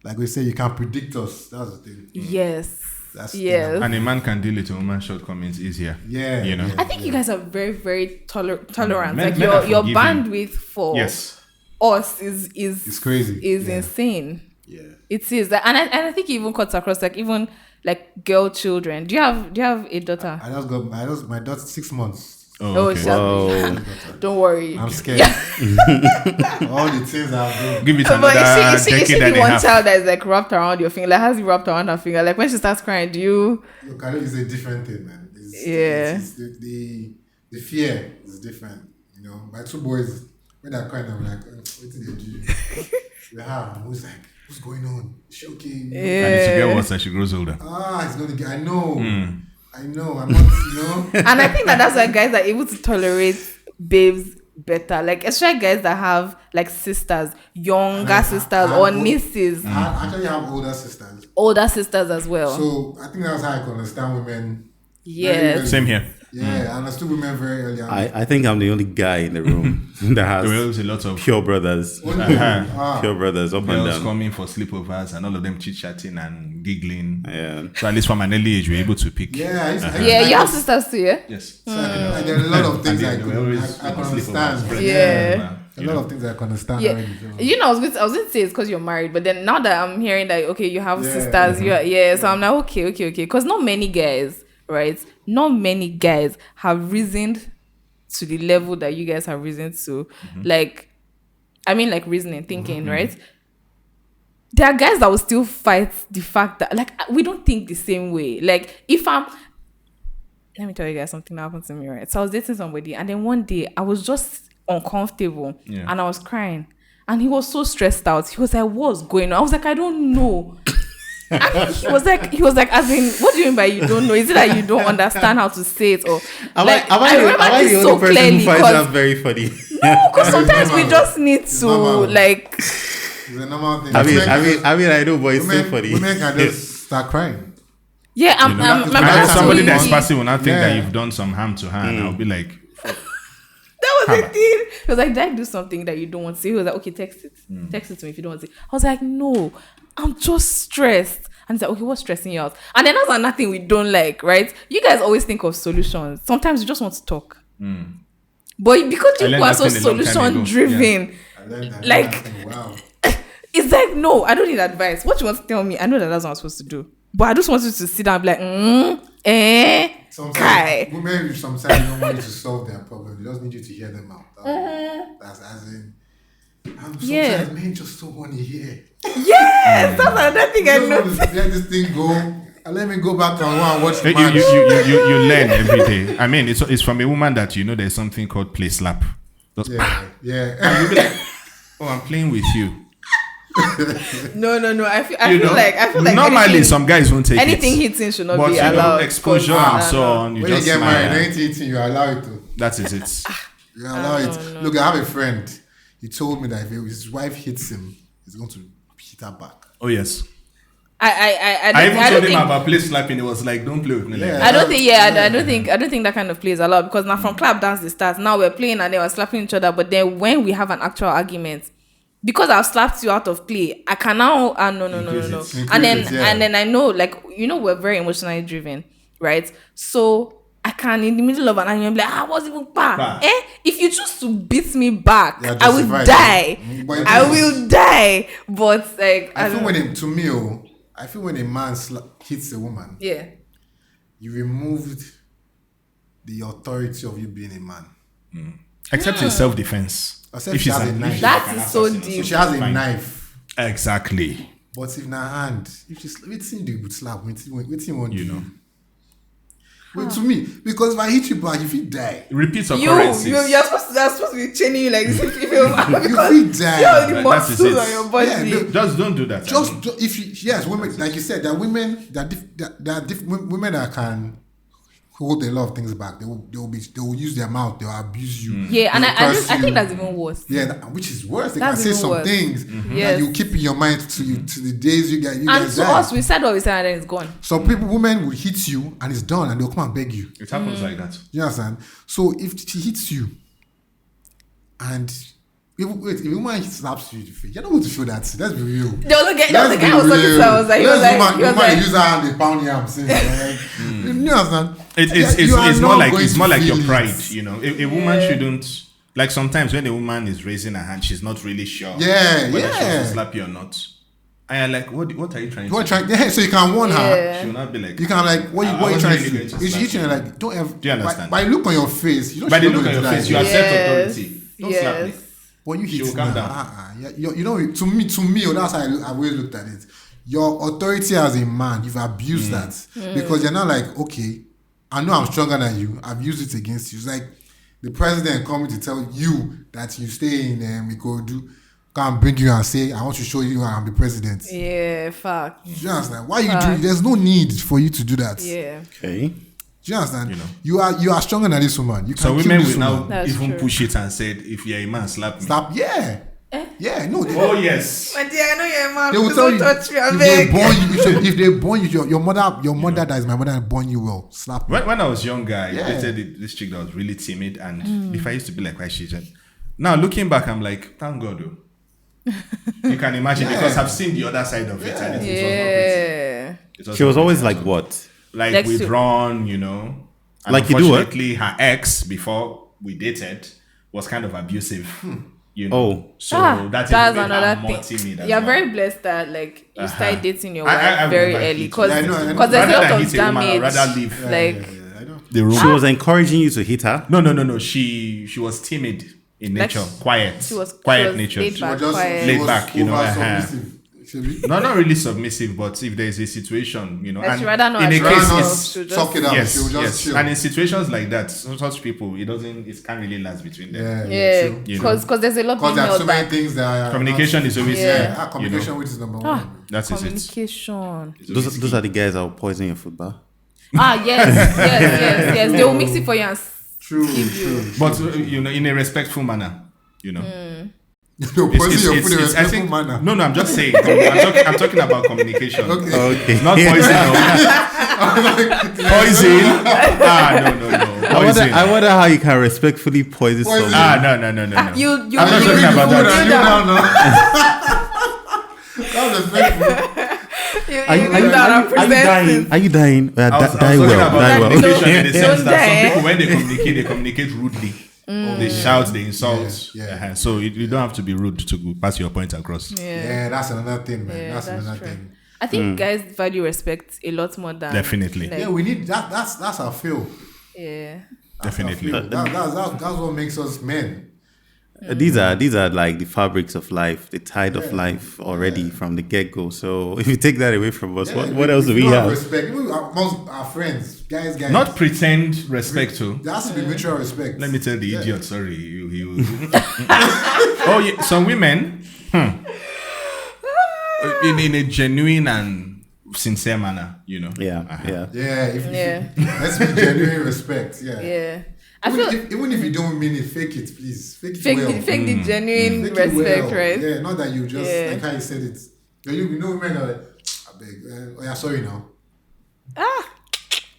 like we say, you can predict us. That's the thing. Yes. That's the Yes. thing. And a man can deal with a woman's shortcomings easier. Yeah, You know. yeah. I think you guys are very, very tolerant. Men- Like men are your forgiving. bandwidth for Yes. us is It's crazy. Is Yeah. insane. Yeah. It is, and I think it even cuts across like even like girl children. Do you have a daughter? I just got my daughter 6 months. Oh, okay. oh, Don't worry. I'm scared. All the things I've done. Give it But another is she decade and the a one half. child that is like wrapped around your finger? Like has it wrapped around her finger? Like when she starts crying, do you? Look, I know it's a different thing, man. Yeah. It's the fear is different. My two boys, when they're crying, I'm like, what did they do? Who's like, what's going on? Is she okay? And if she Yeah. get worse as she grows older. It's gonna get. I know. Hmm. I'm not. And I think that's why guys are able to tolerate babes better. Like especially guys that have like sisters, younger sisters or nieces, I actually have older sisters as well. so I think that's how I can understand women. Yes. Same here. Yeah, I understood women very early on. I think I'm the only guy in the room that There has was a lot of pure brothers. Uh-huh. Pure brothers up and girls down. coming for sleepovers and all of them chit-chatting and giggling. Yeah. So at least from an early age, we're able to pick. Yeah, I used to- Yeah, I you have just- sisters too, yeah? Yes. So there are a lot of things And I they could were always I can sleepovers. understand. Yeah. A lot of things I can understand Yeah, already. So. you know, I was going to say it's because you're married, but then now that I'm hearing that, okay, you have Yeah. sisters, so I'm like, okay, because not many guys, right? Not many guys have reasoned to the level that you guys have reasoned to, like, I mean, like reasoning, thinking, right? There are guys that will still fight the fact that, like, we don't think the same way. Like, let me tell you guys something that happened to me, right? So I was dating somebody, and then one day I was just uncomfortable, Yeah. and I was crying, and he was so stressed out. He was like, "What's going on?" I was like, "I don't know." And he was like, as in, what do you mean by you don't know? Is it that you don't understand how to say it, or Am like I remember the this only so person clearly who finds because that very funny? no, because sometimes we normal. just need to normal. like. It's a normal thing. I Women- I know, but it's women, so funny. women can just start crying. Yeah, You know, my that's- brother that's somebody told that's me- passive will not think that Yeah. you've done some harm to her, and I'll be like, That was the thing. He was like, "Did I do something that you don't want to say?" He was like, "Okay, text it. Text it to me if you don't want to say." I was like, "No, I'm just stressed." And he's like, "Okay, what's stressing you out?" And then that's another thing we don't like, right? You guys always think of solutions. Sometimes you just want to talk. But because I you learned are that so thing a long time solution ago. driven, I learned that. Like- Wow. it's like, no, I don't need advice. What you want to tell me, I know that that's what I'm supposed to do. But I just want you to sit down and be like, Kai. Sometimes women sometimes don't want you to solve their problem. They just need you to hear them out. That's as in. Sometimes Yeah. men just don't want to hear. Yes, that's another thing I Just know. want to let this thing go and let me go back and go and watch the you, match. you learn every day. I mean, it's from a woman that there's something called play slap. Just, Yeah. you'll be like, oh, I'm playing with you. No. I feel like normally anything, some guys won't take anything it. hitting should not But be you know, allowed. exposure and so on. You When you just get smile. married, anything you allow it to. That is it. You allow it. Look, I have a friend. He told me that if his wife hits him, he's going to hit her back. Oh yes. I even don't told him think, about play slapping. It was like, don't play with me like Yeah. that. I don't think that kind of play is allowed because now from clap dance the starts. Now we're playing and they were slapping each other, but then when we have an actual argument, because I've slapped you out of play, I can now no. Increase And it, yeah. then I know, like, we're very emotionally driven, right? So I can in the middle of an argument be like, I was even back. If you choose to beat me back, Yeah, I will justified. die. But I will die. But like I feel don't when I feel when a man hits a woman, yeah. you removed the authority of you being a man. Except in self-defense. Except If she she's has a an- knife. if she's That like an is so assassin or deep. So she has a Fine. knife. Exactly. But if na hand, if she's waiting the would slap, waiting want You know. Well, to me, because if I hit you back, if you die, Repeat You're occurrences. supposed to be chaining you like this if you because you die. you have the That is muscles it. on your body. Yeah, no, Just don't do that. if you women like you said, there are women women that can hold a lot of things back. They will use their mouth. They will abuse you. Yeah, and They will curse I you. think that's even worse. Yeah, which is worse. They That's can say even some worse. things Yes. that you keep in your mind to the days you And guys to die. us, we said what we said and then it's gone. Some women will hit you and it's done, and they'll come and beg you. It happens like that. You understand? So if she hits you, and if a woman slaps you in the face, you're not going to feel that. Let's be real. The other guy Let's was talking to us. Like, he was like, use her hand, they pound yam. You understand? You are It's not more like going it's to more like your feel pride, it. you know. A woman shouldn't, like, sometimes when a woman is raising her hand, she's not really sure Yeah, whether she wants yeah. to slap you or not. And you're like, what are you trying You want to to try, so you can warn her. Yeah. She will not be like, You can like, what I are you wasn't trying really to going do? to Is she slap hitting like, don't ever. Do you understand? By look on your face, you know. by the she's look not on your going to face, do you that. accept Yes. authority. Don't slap me. When you She hit will calm now, down. you know, to me, that's how I've always looked at it. Your authority as a man, you've abused that because you're not like, okay, I know I'm stronger than you. I've used it against you. It's like the president coming to tell you that you stay in Ikodu, come bring you and say, I want to show you I'm the president. yeah, fuck. Do you understand? Why you do? There's no need for you to do that. Yeah. Okay. Do you understand? You know. You are stronger than this woman. You can So kill women this will now woman. That's even true. push it and said, if you're a man, slap me. Stop. Yeah. Yeah. No. Oh yes. My dear, I know you're a man. They will Please tell don't you touch me, I if beg. they born you. If they born you, your mother that is my mother born you well. Slap me. When I was younger, I Yeah. dated this chick that was really timid, and if I used to be like, why she's now looking back, I'm like, thank God, though. You can imagine because I've seen the other side of it, and it was not pretty. Yeah. It was She was not always pretty like at all. what? Like Next to- withdrawn, you know. And Like you do what? unfortunately, her ex before we dated was kind of abusive. You know. Oh. So That's made her another more thing. timid as You're well. very blessed that like you started dating your I wife would very never early hit because Yeah, I know, I know. there's a Rather lot than of hit a woman, I'd damage. rather leave. Like I know. the room. She was encouraging you to hit her. No. She was timid in Like, nature, quiet, she was nature. laid back, Just quiet. Laid back, you know, over-submissive, actually. No, not really submissive, but if there's a situation, you know, Like, and she rather not in a address case, herself, it's she'll just- Talk it out. yes, She'll just yes, chill. and in situations like that, such people, it can't really last between them. Yeah, true. You know. because there's a lot Because being there are so held many back. things that are Communication is always Yeah. communication, which is number one. That is it. Communication. Those are the guys that will poison your food bar. Yes. They will mix it for you and True. But you know, in a respectful manner, you know. No, poison your food in a I respectful think, manner. no, I'm just saying. I'm talking about communication. Okay. Okay. Not poison, no. Poison. No. Poison. I wonder how you can respectfully poison Poison. someone. No. you I'm not talking about that. That was respectful. Are you dying? I was Die talking well. about Die well. communication in the sense Don't that die. some people, when they communicate rudely. They shout, they insult. Yeah. So you don't have to be rude to pass your point across. Yeah, that's another thing, man. Yeah, that's that's another true. thing. I think guys value respect a lot more than Definitely. like, Yeah, we need that. That's our feel. yeah. That's our Definitely. feel. That's what makes us men. These are like the fabrics of life, the tide of life already from the get go. So if you take that away from us, what else do we don't have? Respect. Even amongst our friends, guys. Not pretend respect to. There has to be mutual respect. Let me tell the idiot, sorry. Oh, yeah, some women, in a genuine and sincere manner, you know. Yeah, yeah. Let's be genuine respect. Yeah. Even if you don't mean it, fake it, please. Fake it fake well. the genuine Fake it respect, well. right? Yeah, not that you just like how you said it. You know, women are like, I beg. Oh yeah, sorry now.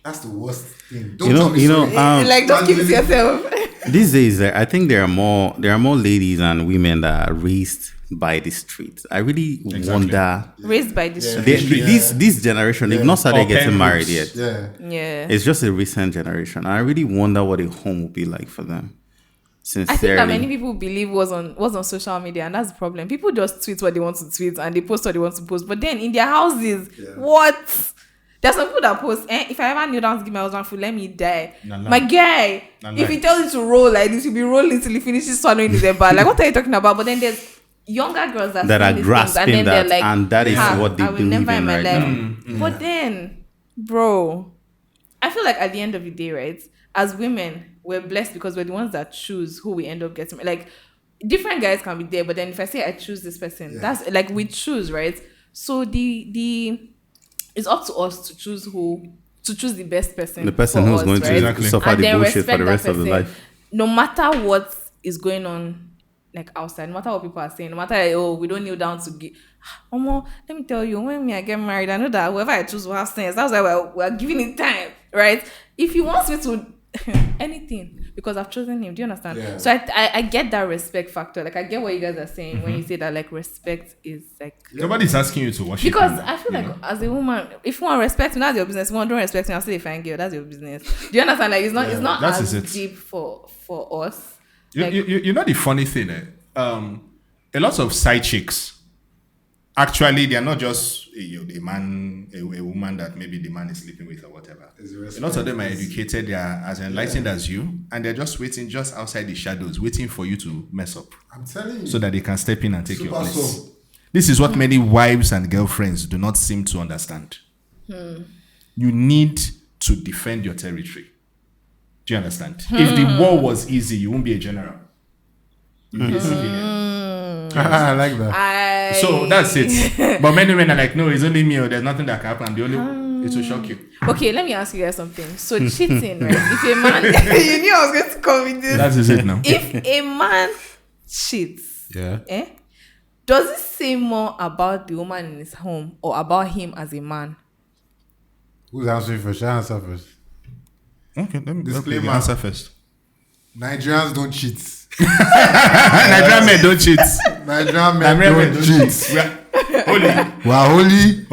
That's the worst thing. Don't tell me sorry. Like, don't keep it to yourself. These days, I think there are more ladies and women that are raised by the streets. I really wonder. Raised by the street. This generation, they've not started getting married yet. Yeah. It's just a recent generation. I really wonder what a home would be like for them. Sincerely. I think that many people believe was on social media, and that's the problem. People just tweet what they want to tweet and they post what they want to post. But then in their houses, what? There's some people that post, if I ever kneel down to give my husband food, let me die. My guy, if he tells you to roll like this, you'll be rolling till he finishes swallowing his bar. Like, what are you talking about? But then there's younger girls that are grasping and then that, they're like, and that is what they I will believe never in my right life. now. But then, bro, I feel like at the end of the day, right, as women, we're blessed because we're the ones that choose who we end up getting. Like, different guys can be there, but then if I say I choose this person, that's like we choose, right? So it's up to us to choose the best person. The person who's going to suffer the bullshit for the rest of the life. No matter what is going on, like outside, no matter what people are saying, no matter we don't kneel down to give. Let me tell you, when I get married, I know that whoever I choose will have sense. That's why we're giving it time, right? If he wants me to anything, because I've chosen him. Do you understand? Yeah. So I get that respect factor. Like, I get what you guys are saying when you say that, like, respect is like nobody's asking you to worship because him, I feel like as a woman, if you want to respect me, that's your business. If you want to don't respect me, I'll say if I girl, that's your business. Do you understand? Like, it's not as deep for us. You know the funny thing, a lot of side chicks, actually, they are not just a man, a woman that maybe the man is sleeping with or whatever. A lot of them are educated, they are as enlightened as you, and they're just waiting just outside the shadows, waiting for you to mess up. I'm telling you. So that they can step in and take your place. This is what many wives and girlfriends do not seem to understand. You need to defend your territory. Do you understand? If the war was easy, you won't be a general. You'll be a civilian. I like that. So that's it. But many men are like, no, it's only me, or there's nothing that can happen. It will shock you. Okay, let me ask you guys something. So cheating, right? If a man, you knew I was going to come with this. That is it now. If a man cheats, does it say more about the woman in his home or about him as a man? Who's answering first? Shall I answer first? Okay, let me Disclaimer. answer first. Nigerians don't cheat. Nigerian men don't cheat. Nigerian men don't cheat. We are holy.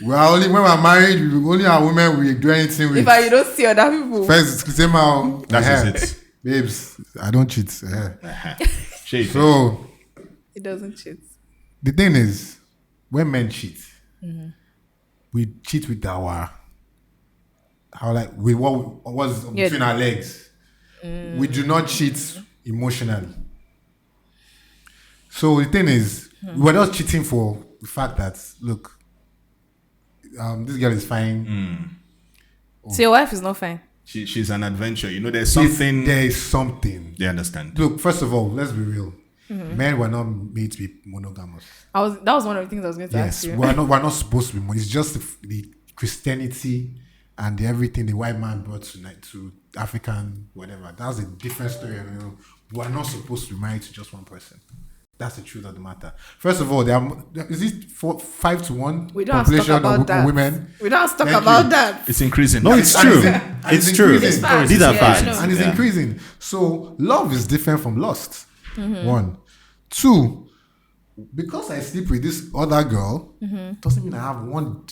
We are holy. When we are married, we only are women we do anything with. If you don't see other people. First, disclaimer. That's it. Babes, I don't cheat. So, it doesn't cheat. The thing is, when men cheat, we cheat with with what was between our legs. We do not cheat emotionally. So the thing is, we're not cheating for the fact that, look, this girl is fine. So your wife is not fine. She's an adventure. You know, there's something. There is something. They understand. Look, first of all, let's be real. Men were not made to be monogamous. That was one of the things I was going to ask you. We're not supposed to be monogamous. It's just the Christianity and everything the white man brought to African whatever. That's a different story. You know, we're not supposed to be married to just one person. That's the truth of the matter. First of all, is it 5-1 we don't population of women? We don't talk about that. It's increasing. No, it's true. It's true. These are facts. And it's increasing. So love is different from lust. 1. 2, because I sleep with this other girl, doesn't mean I have one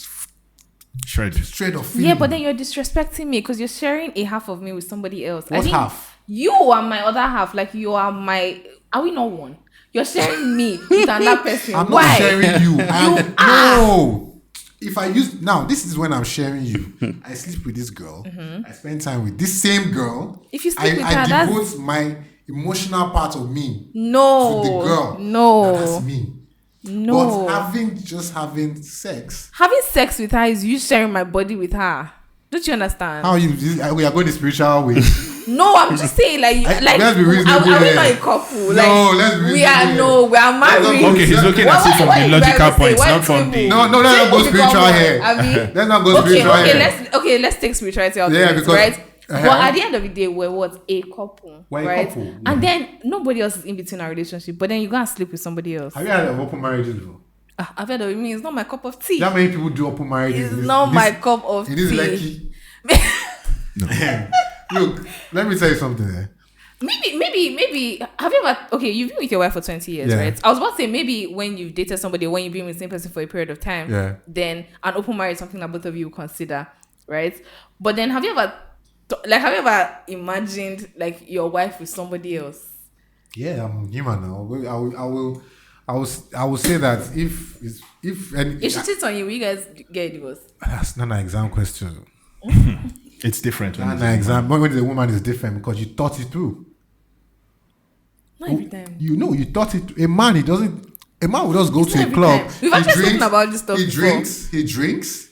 shred of feeling. Yeah, but then you're disrespecting me because you're sharing a half of me with somebody else. What half? You are my other half. Like, you are my... Are we not one? You're sharing me with another person. I'm Why? not sharing you. No. If I use... Now, this is when I'm sharing you. I sleep with this girl. I spend time with this same girl. If you sleep with her, I devote my emotional part of me to the girl. No. That's me. No. But having sex. Having sex with her is you sharing my body with her. Don't you understand? How we are going the spiritual way. No, I'm just saying, like, let's be reasonable are we here. not a couple? No, like, let's be we are reasonable we are married. Okay, he's looking at it from the logical points, not from the. No, let's not go spiritual here. Let's not go spiritual here. Let's take spirituality out of Yeah, it, because- right? But at the end of the day, we're what? A couple, We're a right? couple, And then nobody else is in between our relationship, but then you go and sleep with somebody else. Have you heard of open marriages before? I've heard of it. It's not my cup of tea. That many people do open marriages. It's not my cup of It is tea. lucky. Look, let me tell you something there. Maybe have you ever you've been with your wife for 20 years, Yeah. right? I was about to say maybe when you've dated somebody or when you've been with the same person for a period of time, Yeah. then an open marriage is something that both of you consider, right? But then have you ever imagined like your wife with somebody else? Yeah, I'm human now. I will say that if If she cheats on you, will you guys get a divorce? that's not an exam question. It's different. When Not it's an exam. When the woman is different because you thought it through. Not every time. You thought it. A man will just go It's to not a every club. time. We've actually spoken about this stuff He before. drinks,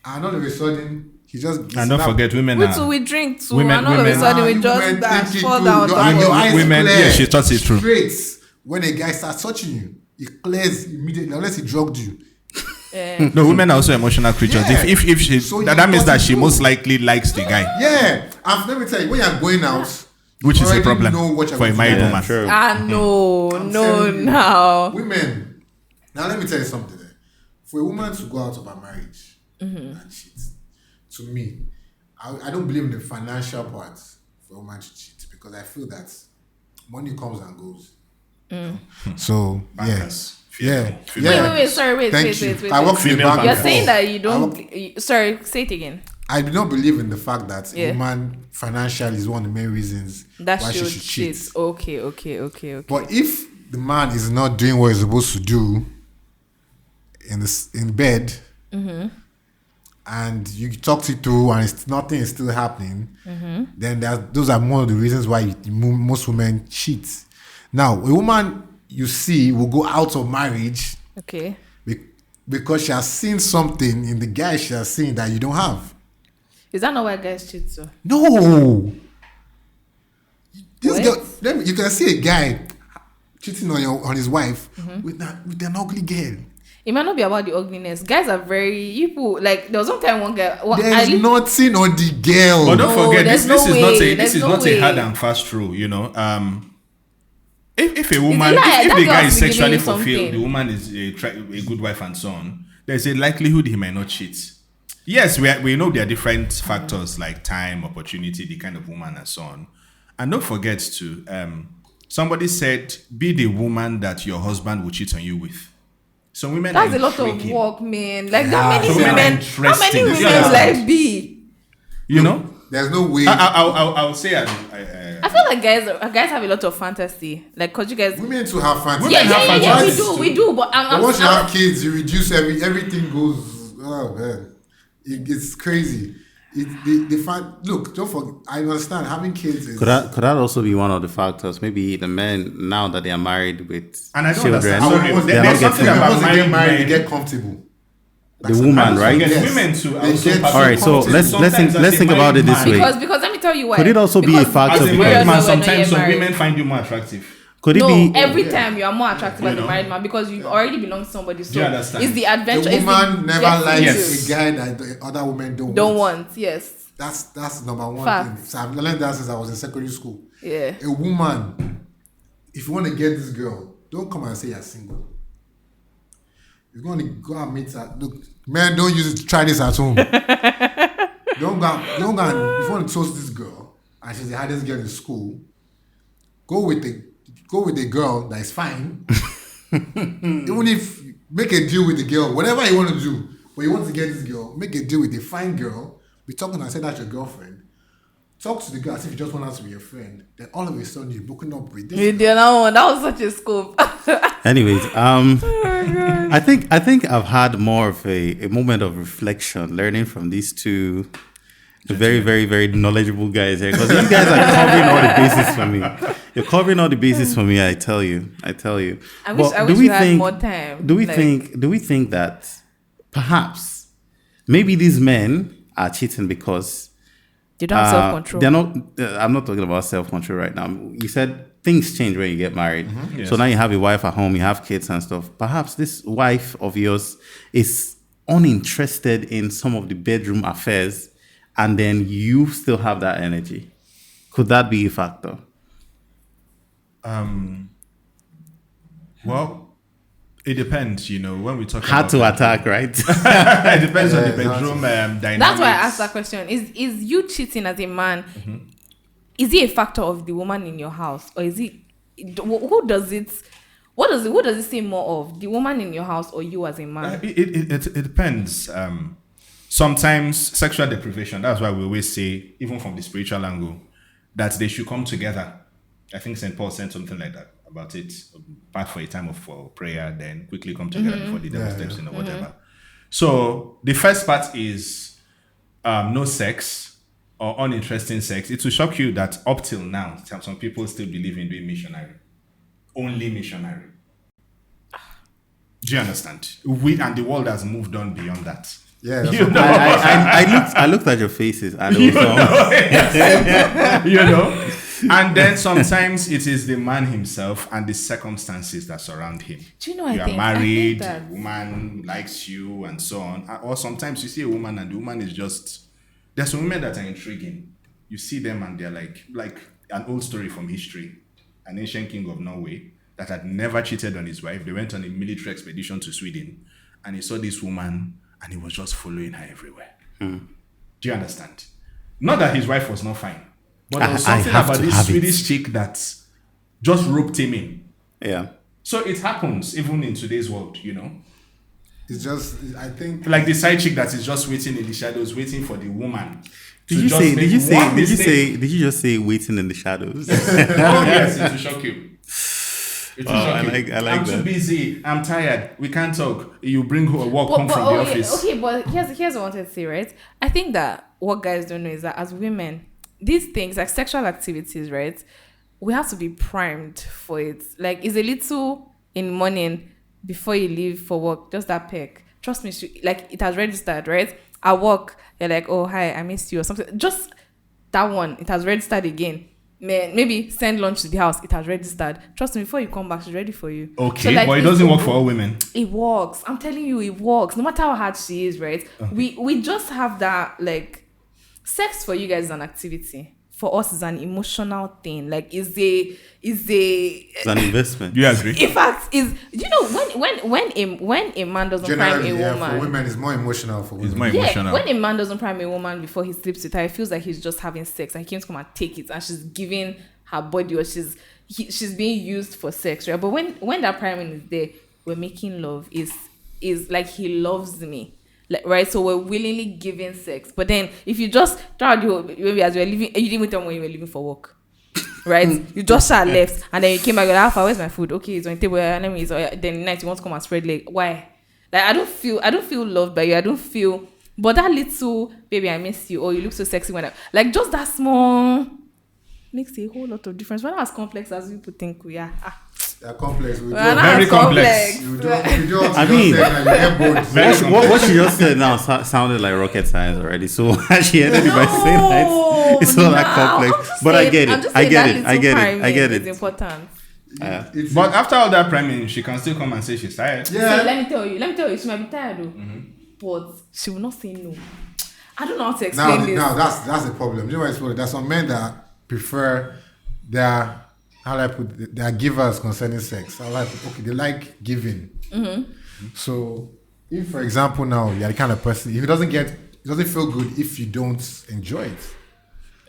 and all of a sudden he just. and don't forget, women We are. too, we drink too, Women- and all of a women- sudden we You just went dash, thinking fall through, down. and your eyes Women- clear. yeah, she thought it through. Straight. When a guy starts touching you, it clears immediately unless he drugged you. No, women are also emotional creatures. Yeah. If she, So that you means thought that it she through. most likely likes the guy, Yeah, and let me tell you, when you're going out, which you is a already problem know what you're for a going to married do. woman. Sure. No, I'm no, telling you. now. Women, now let me tell you something. For a woman to go out of her marriage Mm-hmm. and cheat, to me, I don't believe in the financial part for a woman to cheat because I feel that money comes and goes. So Bankers. yeah, Female. yeah. Wait, sorry, wait. Thank you. I work for the Female bank. You're bankers. saying that you I don't. work- Sorry, say it again. I do not believe in the fact that Yeah. a woman financially is one of the main reasons That why should she should cheat. cheat. Okay. But if the man is not doing what he's supposed to do in bed, Mm-hmm. and you talked it through and nothing is still happening, Mm-hmm. then those are one of the reasons why most women cheat. Now, a woman you see will go out of marriage Okay. because she has seen something in the guy she has seen that you don't have. Is that not why guys cheat too? No. This What? girl, you can see a guy cheating on his wife Mm-hmm. with an ugly girl. It might not be about the ugliness. Guys are very people. Like there was one time one guy. There's nothing on the girl. But don't No, forget, there's this no is not way. a There's this is no not way. a hard and fast rule. You know, if a a woman, lie. if That the girl guy has is been giving sexually you fulfilled, something. the woman is a good wife and so on. There's a likelihood he might not cheat. Yes, we know there are different factors like time, opportunity, the kind of woman, and so on. And don't forget to somebody said, be the woman that your husband will cheat on you with. So women That's are a lot of intriguing. work, man. Like Yeah. that many So women are women. How interesting. many You women understand? like be? You know, There's no way. I'll say I feel like guys have a lot of fantasy. Like, cause you guys. Women too have fantasy. Yeah, Women have we fantasies do, too. we do. But But once you have kids, you reduce everything goes. Oh man, it's crazy. Look, don't forget. I understand having kids is. Could that also be one of the factors? Maybe the men, now that they are married with And I don't children, understand. Sorry, once they are there's not something getting about once they get married, men. they get comfortable. the woman, right? Forget Yes. women too. They Also get All right, so Sometimes let's think about it this way. because let me tell you why. Could it also be a Because factor As a because- married man, when you're sometimes not some married. women find you more attractive. Could it No, be every time you are more attractive as You a know? married man because you already belong to somebody. So Do you understand? it's the The adventure. it's woman the never getting likes Yes. a guy that the other women don't Don't want. want. Yes. That's number one Fact. thing. So I've learned that since I was in secondary school. Yeah. A woman, if you want to get this girl, don't come and say you're single. You're going to go and meet her. Look, men, don't use it to try this at home. don't go and, if you want to toast this girl, and she's the hardest girl in school, go with the girl that is fine. Even if make a deal with the girl, whatever you want to do, but you want to get this girl, make a deal with a fine girl. Be talking and say that's your girlfriend. Talk to the girl as if you just want her to be your friend. Then all of a sudden you're broken up with this. The other one, that was such a scope. Anyways, I think I've had more of a moment of reflection, learning from these two very, very, very knowledgeable guys here. Because you guys are covering all the bases for me. You're covering all the bases for me. I tell you. I But wish we had more time. Do we Like- think that perhaps maybe these men are cheating because They don't have self-control. They're not. I'm not talking about self-control right now. You said things change when you get married. Yes. So now you have a wife at home, you have kids and stuff. Perhaps this wife of yours is uninterested in some of the bedroom affairs, and then you still have that energy. Could that be a factor? Well, it depends, when we talk Hard about to attack, right? it depends on the bedroom dynamics. That's why I asked that question. Is you cheating as a man? Is it a factor of the woman in your house, or is it who does it? Who does it say more of, the woman in your house or you as a man? It depends. Sometimes sexual deprivation. That's why we always say, even from the spiritual angle, that they should come together. I think St. Paul said something like that about it. Part for a time for prayer, then quickly come together before the devil steps in or whatever. So the first part is no sex or uninteresting sex. It will shock you that up till now, some people still believe in being missionary. Only missionary. Do you understand? And the world has moved on beyond that. Yeah, I looked at your faces and it was And then sometimes it is the man himself and the circumstances that surround him. Do you know? You I are think married, that the woman likes you, and so on. Or sometimes you see a woman and the woman is just. There's some women that are intriguing. You see them and they're like an old story from history. An ancient king of Norway that had never cheated on his wife. They went on a military expedition to Sweden, and he saw this woman and he was just following her everywhere. Do you understand? Not that his wife was not fine, but there was something about this Swedish chick that just roped him in. Yeah. So it happens even in today's world, it's just, I think, like the side chick that is just waiting in the shadows, waiting for the woman. Did you just say waiting in the shadows? Oh yes, it will shock you. It will shock you. I like I'm that. too busy. I'm tired. We can't talk. You bring her work home from the office. Okay, but here's what I wanted to say, right? I think that what guys don't know is that as women, these things like sexual activities, right? We have to be primed for it. Like, it's a little in the morning before you leave for work, just that peck. Trust me, like it has registered, right? At work, you're like, oh hi, I missed you or something. Just that one, it has registered again. Maybe send lunch to the house, it has registered. Trust me, before you come back, she's ready for you. Okay, so, like, but it doesn't work for all women. It works. I'm telling you, it works. No matter how hard she is, right? Okay. We just have that, like, sex for you guys is an activity. For us, is an emotional thing. Like, it's an investment. You agree? In fact, when a man doesn't prime a woman, for women, it's more emotional for women. It's more emotional. When a man doesn't prime a woman before he sleeps with her, it feels like he's just having sex. Like, he came to come and take it, and she's giving her body, or she's being used for sex, right? But when that priming is there, we're making love. Is like, he loves me. Like, right, so we're willingly giving sex. But then if you just maybe as you're leaving, you didn't tell me when you were leaving for work, right? You just left, and then you came back. Like, Alpha, where's my food? Okay, it's on the table. Let me. So then night you want to come and spread leg. Why? Like, I don't feel loved by you. I don't feel. But that little, baby, I miss you, or you look so sexy when like, just that small makes a whole lot of difference. We're not as complex as people think we are. They're complex. Very complex. I mean, what she just said now sounded like rocket science already. So she ended it by saying that it's not that complex. But I get it. I get it. It's important. But after all that priming, she can still come and say she's tired. Yeah. So let me tell you, she might be tired though. But she will not say no. I don't know how to explain this. Now that's the problem. You know what it's for? There's some men that prefer their, how do I put it? They are givers concerning sex. They like giving. So if, for example, now you're the kind of person, if it doesn't feel good if you don't enjoy it.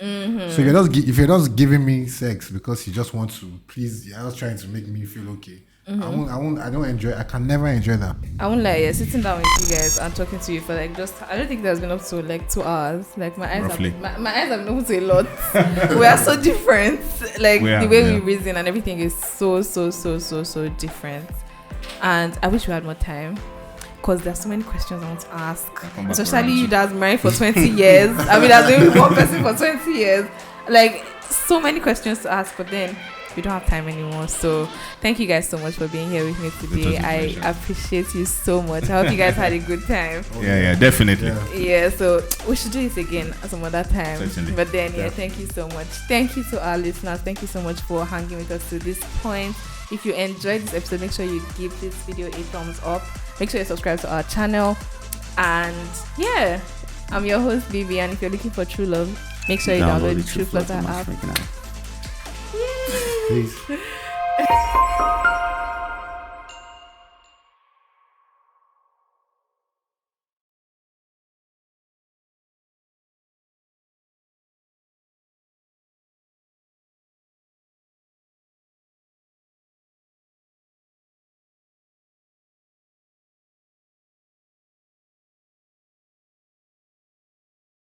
So if you're just giving me sex because you just want to please, you're just trying to make me feel okay. I don't enjoy. I can never enjoy that. I won't lie. Sitting down with you guys and talking to you for like I don't think there's been up to like 2 hours. Like, my eyes have been open to a lot. We are so different. Like, the way we reason and everything is so different. And I wish we had more time, because there's so many questions I want to ask. Especially you that's married for 20 years. I mean, that's been with one person for 20 years. Like, so many questions to ask, but then we don't have time anymore. So thank you guys so much for being here with me today. I appreciate you so much. I hope you guys had a good time. Yeah, definitely. Yeah, so we should do this again some other time. Certainly. But then, thank you so much. Thank you to our listeners. Thank you so much for hanging with us to this point. If you enjoyed this episode, make sure you give this video a thumbs up. Make sure you subscribe to our channel. And yeah, I'm your host, Bibi. And if you're looking for true love, make sure you download the Trueflutter app. Peace.